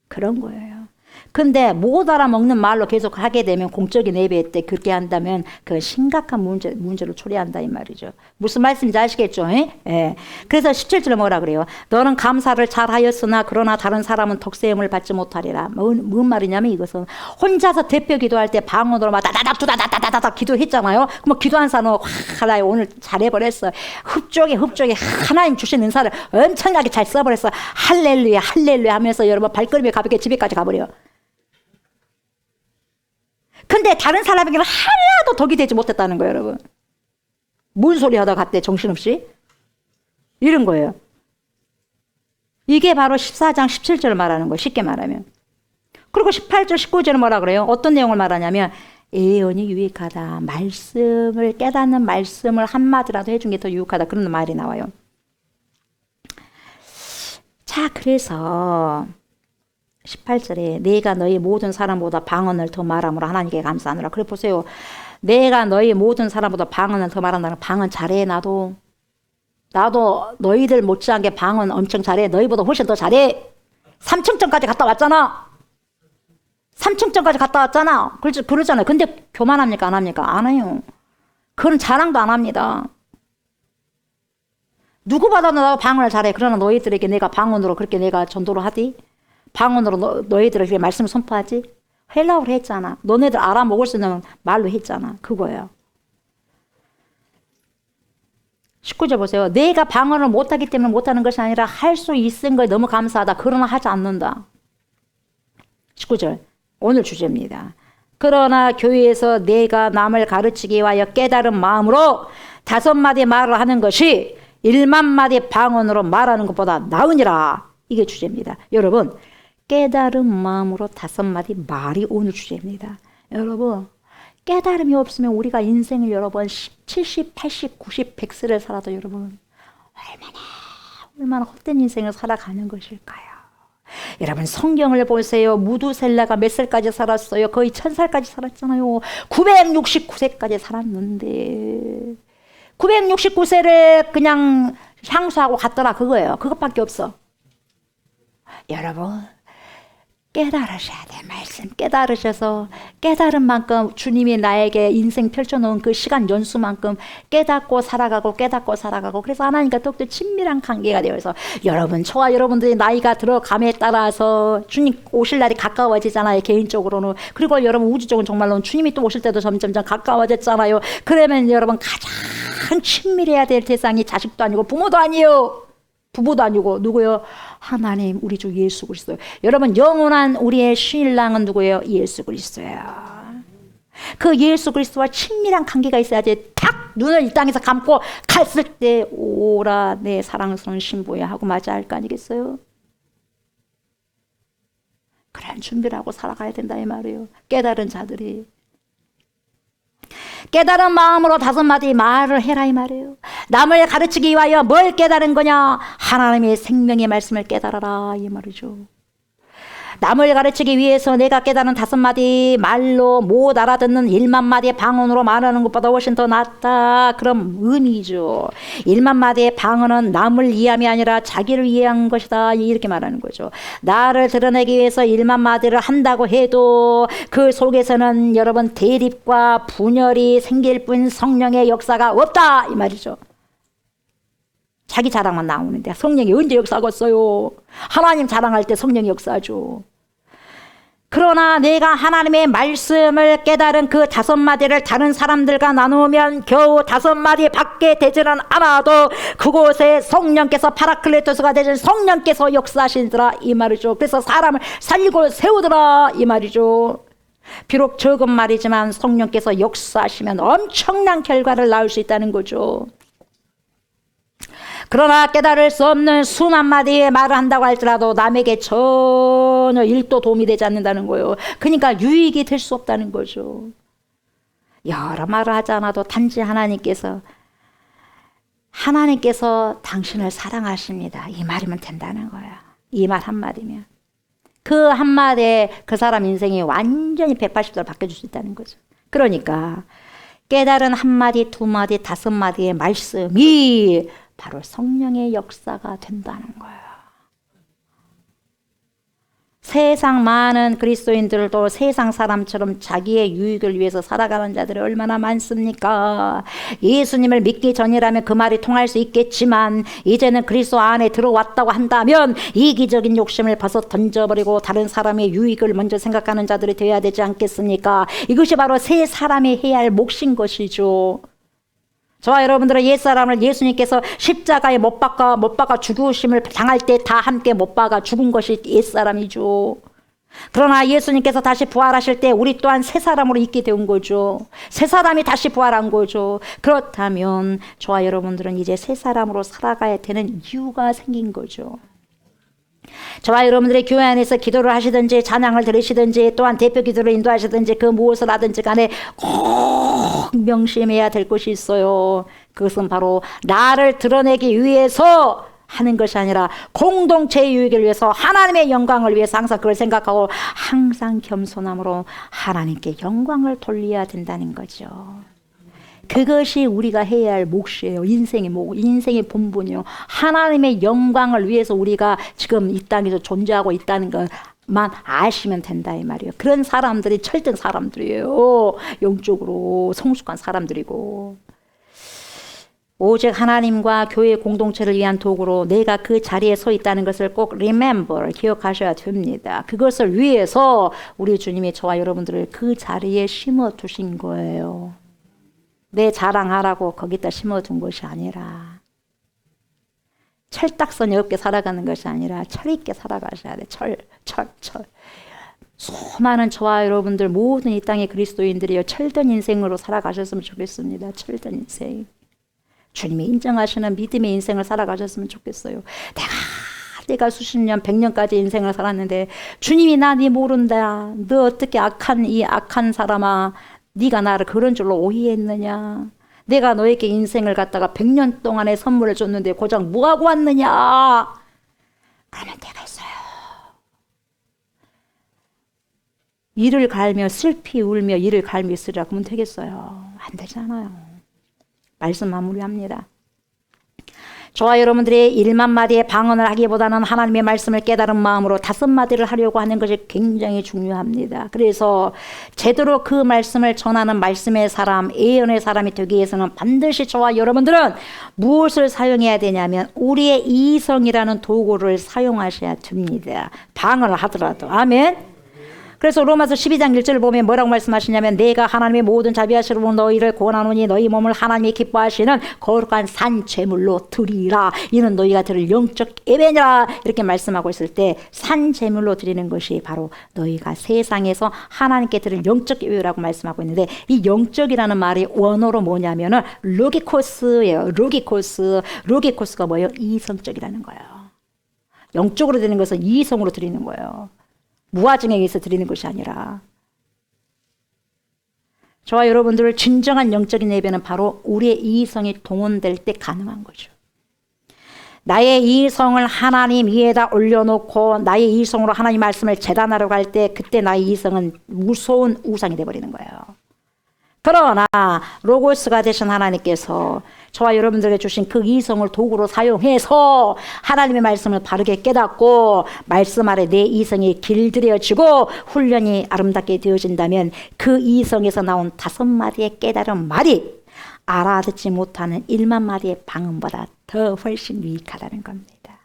그런 거예요. 근데 못 알아먹는 말로 계속 하게 되면 공적인 예배 때 그렇게 한다면 그 심각한 문제를 초래한다 이 말이죠. 무슨 말씀인지 아시겠죠? 예. 그래서 17절에 뭐라 그래요? 너는 감사를 잘하였으나 그러나 다른 사람은 덕세임을 받지 못하리라. 뭔 말이냐면 이것은 혼자서 대표 기도할 때 방언으로 막 다다닥 두다다다다닥 기도했잖아요. 그럼 기도한 사람은 하나님 오늘 잘해버렸어. 흡족에 하나님 주신 은사를 엄청나게 잘 써버렸어. 할렐루야 할렐루야 하면서 여러분 발걸음이 가볍게 집에까지 가버려. 근데 다른 사람에게는 하나도 덕이 되지 못했다는 거예요, 여러분. 뭔 소리 하다 갔대, 정신없이? 이런 거예요. 이게 바로 14장 17절을 말하는 거예요, 쉽게 말하면. 그리고 18절, 19절은 뭐라 그래요? 어떤 내용을 말하냐면, 예언이 유익하다. 말씀을, 깨닫는 말씀을 한마디라도 해준 게 더 유익하다. 그런 말이 나와요. 자, 그래서 18절에 내가 너희 모든 사람보다 방언을 더 말함으로 하나님께 감사하노라. 그래 보세요. 내가 너희 모든 사람보다 방언을 더 말한다는 방언 잘해. 나도 너희들 못지않게 방언 엄청 잘해. 너희보다 훨씬 더 잘해. 3층전까지 갔다 왔잖아. 3층전까지 갔다 왔잖아. 그러잖아요. 근데 교만합니까? 안 합니까? 안 해요. 그런 자랑도 안 합니다. 누구 봐도 나도 방언을 잘해. 그러나 너희들에게 내가 방언으로 그렇게 내가 전도를 하디? 방언으로 너희들에게 말씀을 선포하지? 헬라어로 했잖아. 너네들 알아먹을 수 있는 말로 했잖아. 그거예요. 19절 보세요. 내가 방언을 못하기 때문에 못하는 것이 아니라 할 수 있은 거에 너무 감사하다. 그러나 하지 않는다. 19절 오늘 주제입니다. 그러나 교회에서 내가 남을 가르치기 위하여 깨달은 마음으로 5마디 말을 하는 것이 1만 마디 방언으로 말하는 것보다 나으니라. 이게 주제입니다. 여러분 깨달은 마음으로 5마디 말이 오늘 주제입니다. 여러분 깨달음이 없으면 우리가 인생을 여러분 70, 80, 90, 100세를 살아도 여러분 얼마나 헛된 인생을 살아가는 것일까요? 여러분 성경을 보세요. 무두셀라가 몇 살까지 살았어요? 거의 1000살까지 살았잖아요. 969세까지 살았는데 969세를 그냥 향수하고 갔더라 그거예요. 그것밖에 없어. 여러분 깨달으셔야 돼. 말씀 깨달으셔서 깨달은 만큼 주님이 나에게 인생 펼쳐놓은 그 시간 연수만큼 깨닫고 살아가고 그래서 하나님과 더욱더 친밀한 관계가 되어서 여러분 저와 여러분들이 나이가 들어감에 따라서 주님 오실 날이 가까워지잖아요. 개인적으로는. 그리고 여러분 우주적으로 정말로 주님이 또 오실 때도 점점점 가까워졌잖아요. 그러면 여러분 가장 친밀해야 될 대상이 자식도 아니고 부모도 아니에요. 부부도 아니고 누구요? 하나님 우리 주 예수 그리스도. 여러분 영원한 우리의 신랑은 누구예요? 예수 그리스도예요. 그 예수 그리스도와 친밀한 관계가 있어야지 탁 눈을 이 땅에서 감고 갔을 때 오라 내 사랑스러운 신부야 하고 맞이할 거 아니겠어요? 그런 준비를 하고 살아가야 된다 이 말이에요. 깨달은 자들이. 깨달은 마음으로 5마디 말을 해라 이 말이에요. 남을 가르치기 위하여 뭘 깨달은 거냐? 하나님의 생명의 말씀을 깨달아라 이 말이죠. 남을 가르치기 위해서 내가 깨달은 5마디 말로 못 알아듣는 1만 마디의 방언으로 말하는 것보다 훨씬 더 낫다. 그럼 의미죠. 1만 마디의 방언은 남을 이해함이 아니라 자기를 이해한 것이다. 이렇게 말하는 거죠. 나를 드러내기 위해서 1만 마디를 한다고 해도 그 속에서는 여러분 대립과 분열이 생길 뿐 성령의 역사가 없다. 이 말이죠. 자기 자랑만 나오는데 성령이 언제 역사하겠어요? 하나님 자랑할 때 성령이 역사하죠. 그러나 내가 하나님의 말씀을 깨달은 그 5마디를 다른 사람들과 나누면 겨우 5마디 밖에 되지는 않아도 그곳에 성령께서 파라클레토스가 되신 성령께서 역사하시더라 이 말이죠. 그래서 사람을 살리고 세우더라 이 말이죠. 비록 적은 말이지만 성령께서 역사하시면 엄청난 결과를 낳을 수 있다는 거죠. 그러나 깨달을 수 없는 수만 마디의 말을 한다고 할지라도 남에게 전혀 1도 도움이 되지 않는다는 거예요. 그러니까 유익이 될 수 없다는 거죠. 여러 말을 하지 않아도 단지 하나님께서 당신을 사랑하십니다. 이 말이면 된다는 거야. 이 말 한마디면. 그 한마디에 그 사람 인생이 완전히 180도로 바뀌어줄 수 있다는 거죠. 그러니까 깨달은 한마디, 2마디, 5마디의 말씀이 바로 성령의 역사가 된다는 거예요. 세상 많은 그리스도인들도 세상 사람처럼 자기의 유익을 위해서 살아가는 자들이 얼마나 많습니까? 예수님을 믿기 전이라면 그 말이 통할 수 있겠지만 이제는 그리스도 안에 들어왔다고 한다면 이기적인 욕심을 벗어 던져버리고 다른 사람의 유익을 먼저 생각하는 자들이 되어야 되지 않겠습니까? 이것이 바로 새 사람이 해야 할 몫인 것이죠. 저와 여러분들은 옛사람을 예수님께서 십자가에 못 박아 죽으심을 당할 때 다 함께 못 박아 죽은 것이 옛사람이죠. 그러나 예수님께서 다시 부활하실 때 우리 또한 새 사람으로 있게 된 거죠. 새 사람이 다시 부활한 거죠. 그렇다면 저와 여러분들은 이제 새 사람으로 살아가야 되는 이유가 생긴 거죠. 저와 여러분들의 교회 안에서 기도를 하시든지 찬양을 들으시든지 또한 대표 기도를 인도하시든지 그 무엇을 하든지 간에 꼭 명심해야 될 것이 있어요. 그것은 바로 나를 드러내기 위해서 하는 것이 아니라 공동체의 유익을 위해서 하나님의 영광을 위해서 항상 그걸 생각하고 항상 겸손함으로 하나님께 영광을 돌려야 된다는 거죠. 그것이 우리가 해야 할 몫이에요. 인생의 본분이요. 하나님의 영광을 위해서 우리가 지금 이 땅에서 존재하고 있다는 것만 아시면 된다 이 말이에요. 그런 사람들이 철든 사람들이에요. 영적으로 성숙한 사람들이고 오직 하나님과 교회 공동체를 위한 도구로 내가 그 자리에 서 있다는 것을 꼭 remember, 기억하셔야 됩니다. 그것을 위해서 우리 주님이 저와 여러분들을 그 자리에 심어 두신 거예요. 내 자랑하라고 거기다 심어둔 것이 아니라 철딱선이 없게 살아가는 것이 아니라 철 있게 살아가셔야 돼. 철. 수많은 저와 여러분들 모든 이 땅의 그리스도인들이요 철든 인생으로 살아가셨으면 좋겠습니다. 철든 인생. 주님이 인정하시는 믿음의 인생을 살아가셨으면 좋겠어요. 내가 수십 년, 100년까지 인생을 살았는데 주님이 나 네 모른다. 너 어떻게 악한 사람아. 네가 나를 그런 줄로 오해했느냐. 내가 너에게 인생을 갖다가 100년 동안의 선물을 줬는데 고작 뭐하고 왔느냐. 그러면 내가 있어요. 이를 갈며 슬피 울며 이를 갈며 있으리라 그러면 되겠어요. 안 되잖아요. 말씀 마무리합니다. 저와 여러분들이 1만 마디의 방언을 하기보다는 하나님의 말씀을 깨달은 마음으로 5마디를 하려고 하는 것이 굉장히 중요합니다. 그래서 제대로 그 말씀을 전하는 말씀의 사람, 예언의 사람이 되기 위해서는 반드시 저와 여러분들은 무엇을 사용해야 되냐면 우리의 이성이라는 도구를 사용하셔야 됩니다. 방언을 하더라도. 아멘. 그래서 로마서 12장 1절을 보면 뭐라고 말씀하시냐면 내가 하나님의 모든 자비하시로 너희를 권하노니 너희 몸을 하나님이 기뻐하시는 거룩한 산 제물로 드리라. 이는 너희가 드릴 영적 예배니라. 이렇게 말씀하고 있을 때 산 제물로 드리는 것이 바로 너희가 세상에서 하나님께 드릴 영적 예배라고 말씀하고 있는데 이 영적이라는 말이 원어로 뭐냐면은 로기코스예요. 로기코스가 뭐예요? 이성적이라는 거예요. 영적으로 드리는 것은 이성으로 드리는 거예요. 무화증에 의해서 드리는 것이 아니라 저와 여러분들을 진정한 영적인 예배는 바로 우리의 이성이 동원될 때 가능한 거죠. 나의 이성을 하나님 위에다 올려놓고 나의 이성으로 하나님 말씀을 재단하려고 할 때 그때 나의 이성은 무서운 우상이 되어버리는 거예요. 그러나 로고스가 되신 하나님께서 저와 여러분들에게 주신 그 이성을 도구로 사용해서 하나님의 말씀을 바르게 깨닫고 말씀 아래 내 이성이 길들여지고 훈련이 아름답게 되어진다면 그 이성에서 나온 5마디의 깨달은 말이 알아듣지 못하는 1만 마디의 방언보다 더 훨씬 유익하다는 겁니다.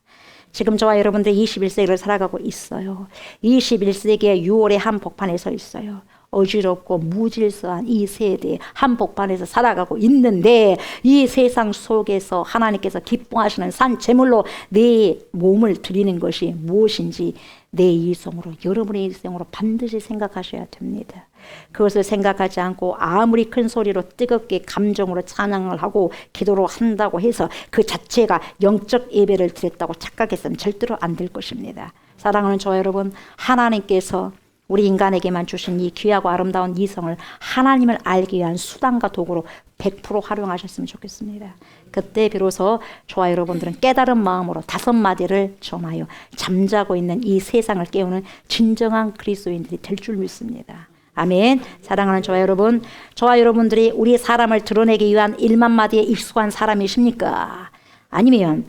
지금 저와 여러분들이 21세기를 살아가고 있어요. 21세기의 6월의 한복판에 서 있어요. 어지럽고 무질서한 이 세대의 한복판에서 살아가고 있는데 이 세상 속에서 하나님께서 기뻐하시는 산 제물로 내 몸을 드리는 것이 무엇인지 내 이성으로, 여러분의 이성으로 반드시 생각하셔야 됩니다. 그것을 생각하지 않고 아무리 큰 소리로 뜨겁게 감정으로 찬양을 하고 기도로 한다고 해서 그 자체가 영적 예배를 드렸다고 착각했으면 절대로 안 될 것입니다. 사랑하는 저와 여러분, 하나님께서 우리 인간에게만 주신 이 귀하고 아름다운 이성을 하나님을 알기 위한 수단과 도구로 100% 활용하셨으면 좋겠습니다. 그때 비로소 저와 여러분들은 깨달은 마음으로 5마디를 전하여 잠자고 있는 이 세상을 깨우는 진정한 그리스도인들이 될 줄 믿습니다. 아멘. 사랑하는 저와 여러분, 저와 여러분들이 우리 사람을 드러내기 위한 1만 마디에 익숙한 사람이십니까? 아니면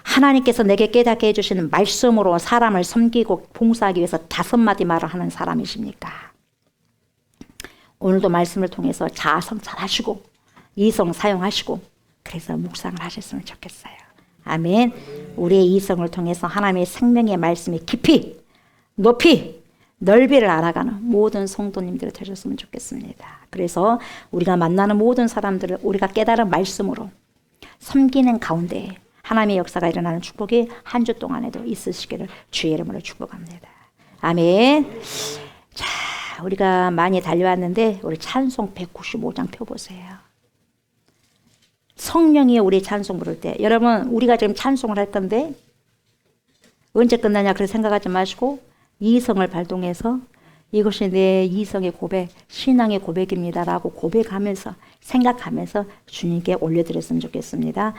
하나님께서 내게 깨닫게 해주시는 말씀으로 사람을 섬기고 봉사하기 위해서 5마디 말을 하는 사람이십니까? 오늘도 말씀을 통해서 자아 성찰하시고 이성 사용하시고 그래서 묵상을 하셨으면 좋겠어요. 아멘. 우리의 이성을 통해서 하나님의 생명의 말씀이 깊이 높이 넓이를 알아가는 모든 성도님들이 되셨으면 좋겠습니다. 그래서 우리가 만나는 모든 사람들을 우리가 깨달은 말씀으로 섬기는 가운데 하나님의 역사가 일어나는 축복이 한 주 동안에도 있으시기를 주의 이름으로 축복합니다. 아멘. 자, 우리가 많이 달려왔는데 우리 찬송 195장 펴보세요. 성령이 우리 찬송 부를 때, 여러분 우리가 지금 찬송을 할 건데 언제 끝나냐 그렇게 생각하지 마시고 이성을 발동해서 이것이 내 이성의 고백, 신앙의 고백입니다라고 고백하면서 생각하면서 주님께 올려드렸으면 좋겠습니다.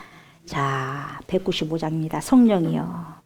자, 195장입니다. 성령이여.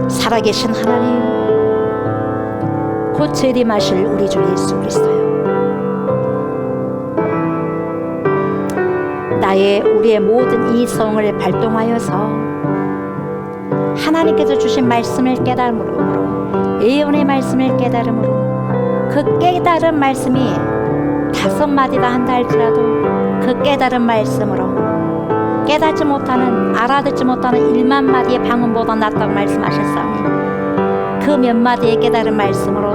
살아계신 하나님, 곧 재림하실 우리 주 예수 그리스도요, 우리의 모든 이성을 발동하여서 하나님께서 주신 말씀을 깨달음으로, 예언의 말씀을 깨달음으로, 그 깨달은 말씀이 5마디다 한다 할지라도 그 깨달은 말씀으로 깨닫지 못하는, 알아듣지 못하는 1만 마디의 방언보다 낫다고 말씀하셨사오니 그 몇 마디의 깨달은 말씀으로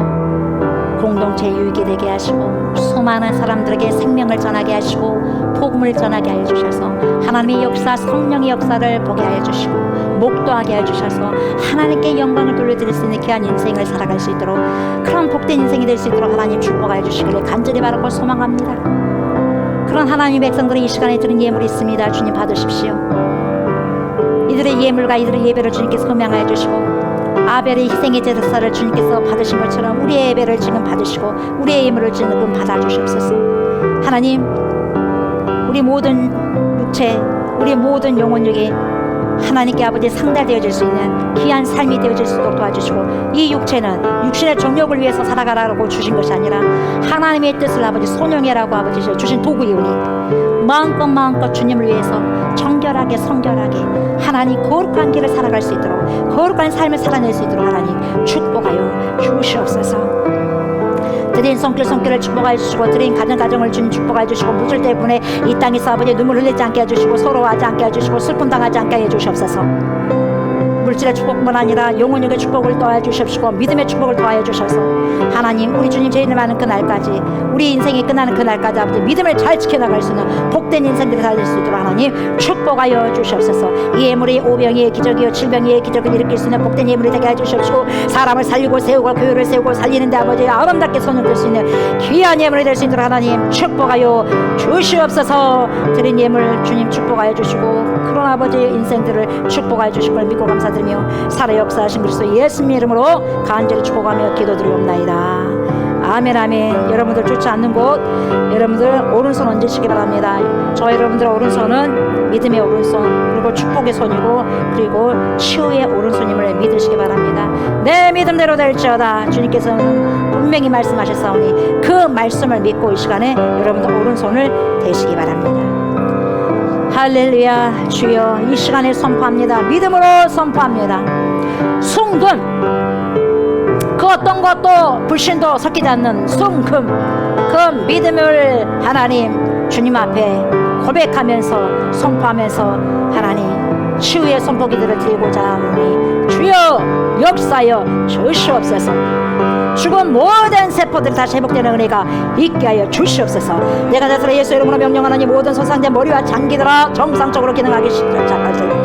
공동체 유익이 되게 하시고 수많은 사람들에게 생명을 전하게 하시고 복음을 전하게 하여 주셔서 하나님의 역사, 성령의 역사를 보게 하여 주시고 목도하게 하여 주셔서 하나님께 영광을 돌려드릴 수 있는 귀한 인생을 살아갈 수 있도록, 그런 복된 인생이 될 수 있도록 하나님 축복하여 주시기를 간절히 바라고 소망합니다. 그런 하나님의 백성들이 이 시간에 드린 예물이 있습니다. 주님 받으십시오. 이들의 예물과 이들의 예배를 주님께서 흠양하여 주시고 아벨의 희생의 제사를 주님께서 받으신 것처럼 우리의 예배를 지금 받으시고 우리의 예물을 지금 받아주시옵소서. 하나님, 우리 모든 육체, 우리 모든 영혼력이 하나님께 아버지 상달되어질 수 있는 귀한 삶이 되어질 수 있도록 도와주시고, 이 육체는 육신의 정욕을 위해서 살아가라고 주신 것이 아니라 하나님의 뜻을 아버지 손용해라고 아버지 주신 도구이오니 마음껏 주님을 위해서 정결하게 성결하게 하나님 거룩한 길을 살아갈 수 있도록, 거룩한 삶을 살아낼 수 있도록 하나님 축복하여 주시옵소서. 드린 손길을 축복하여 주시고, 드린 가정을 주님 축복하여 주시고, 물질 때문에 이 땅에서 아버지 눈물 흘리지 않게 해주시고, 서러워하지 않게 해주시고, 슬픔 당하지 않게 해주시옵소서. 물질의 축복뿐만 아니라 영혼력의 축복을 더하여 주시옵시고, 믿음의 축복을 더하여 주셔서 하나님, 우리 주님 재림 많은 그날까지, 우리 인생이 끝나는 그날까지 아버지 믿음을 잘 지켜나갈 수 있는 복된 인생들이 살릴 수 있도록 하나님 축복하여 주시옵소서. 이 예물이 오병이의 기적이요 질병의 기적을 일으킬 수 있는 복된 예물이 되게 해주시옵시고, 사람을 살리고 세우고 교회를 세우고 살리는데 아버지 아름답게 손을 들 수 있는 귀한 예물이 될 수 있도록 하나님 축복하여 주시옵소서. 드린 예물 주님 축복하여 주시고, 그런 아버지 인생들을 축복하여 주실 걸 믿고 감사드리며 살아 역사하신 그리스도 예수님 이름으로 간절히 축복하며 기도드리옵나이다. 아멘 아멘. 여러분들 좋지 않는 곳 여러분들 오른손 얹으시기 바랍니다. 저 여러분들 오른손은 믿음의 오른손, 그리고 축복의 손이고, 그리고 치유의 오른손임을 믿으시기 바랍니다. 내 믿음대로 될지어다. 주님께서는 분명히 말씀하셨사오니 그 말씀을 믿고 이 시간에 여러분들 오른손을 대시기 바랍니다. 할렐루야. 주여, 이 시간에 선포합니다. 믿음으로 선포합니다. 순금, 그 어떤 것도 불신도 섞이지 않는 순금, 그 믿음을 하나님 주님 앞에 고백하면서 선포하면서 하나님 치유의 선포기들을 드리고자 하오니 주여 역사여 주시옵소서. 죽은 모든 세포들이 다시 회복되는 은혜가 있게 하여 주시옵소서. 내가 자스라 예수 이름으로 명령하노니 모든 손상된 머리와 장기들아 정상적으로 기능하기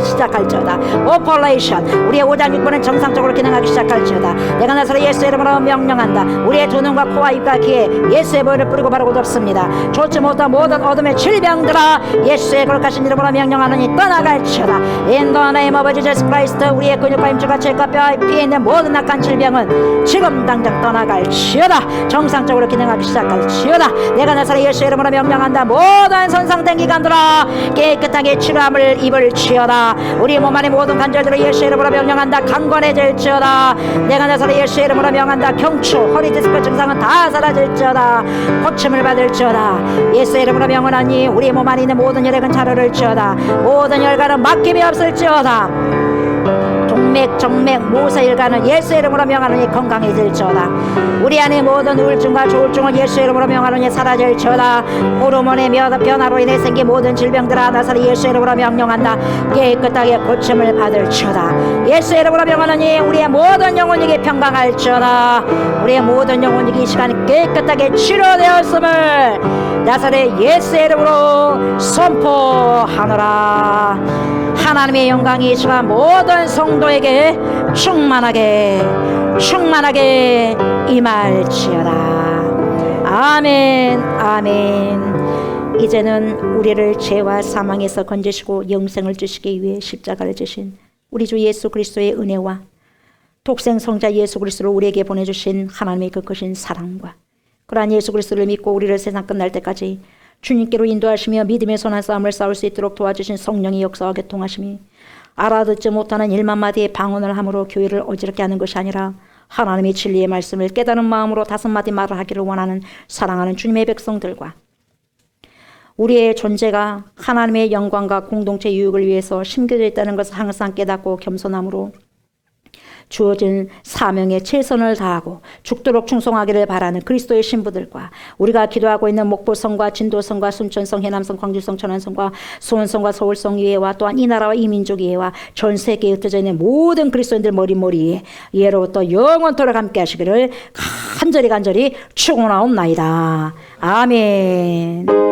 시작할지어다. 오퍼레이션, 우리의 오장 육부는 정상적으로 기능하기 시작할지어다. 내가 자스라 예수 이름으로 명령한다. 우리의 두 눈과 코와 입과 귀에 예수의 보혈을 뿌리고 바르고 덮습니다. 좋지 못한 모든 어둠의 질병들아 예수의 거룩하신 이름으로 명령하노니 떠나갈지어다. In the name of Jesus Christ. 우리의 근육과 힘줄과 체과 뼈와 피에 있는 모든 악한 질병은 지금 당장 떠나갈지어다. 정상적으로 기능하기 시작할지어다. 내가 나사렛 예수 이름으로 명령한다. 모든 손상된 기관들아 깨끗하게 치료함을 입을지어다. 우리 몸 안의 모든 관절들을 예수 이름으로 명령한다. 강건해질지어다. 내가 나사렛 예수 이름으로 명한다. 경추, 허리 디스크 증상은 다 사라질지어다. 고침을 받을지어다. 예수 이름으로 명하니 우리 몸 안에 있는 모든 혈액은 차르를지어다. 모든 혈관은 막힘이 없을지어다. 동맥, 정맥, 모세혈관은 예수 이름으로 명하노니 건강해질지어다. 우리 안에 모든 우울증과 조울증은 예수 이름으로 명하노니 사라질지어다. 호르몬의 변화로 인해 생긴 모든 질병들아 나사렛 예수 이름으로 명령한다. 깨끗하게 고침을 받을지어다. 예수 이름으로 명하노니 우리의 모든 영혼에게 평강할지어다. 우리의 모든 영혼에게 이 시간에 깨끗하게 치료되었음을 나사렛 예수 이름으로 선포하노라. 하나님의 영광이 이 시간 모든 성도에게 충만하게 임할지어다. 아멘 아멘. 이제는 우리를 죄와 사망에서 건지시고 영생을 주시기 위해 십자가를 지신 우리 주 예수 그리스도의 은혜와 독생 성자 예수 그리스도를 우리에게 보내주신 하나님의 그 크신 사랑과 그러한 예수 그리스도를 믿고 우리를 세상 끝날 때까지 주님께로 인도하시며 믿음의 선한 싸움을 싸울 수 있도록 도와주신 성령의 역사와 교통하심이 알아듣지 못하는 1만 마디의 방언을 함으로 교회를 어지럽게 하는 것이 아니라 하나님의 진리의 말씀을 깨달은 마음으로 5마디 말을 하기를 원하는 사랑하는 주님의 백성들과 우리의 존재가 하나님의 영광과 공동체 유익을 위해서 심겨져 있다는 것을 항상 깨닫고 겸손함으로 주어진 사명에 최선을 다하고 죽도록 충성하기를 바라는 그리스도의 신부들과 우리가 기도하고 있는 목포성과 진도성과 순천성, 해남성, 광주성, 천안성과 수원성과 서울성 예회와 또한 이 나라와 이 민족 예회와 전 세계에 흩어져 있는 모든 그리스도인들 머리머리에 예로부터 영원토록 함께 하시기를 간절히 축원하옵나이다. 아멘.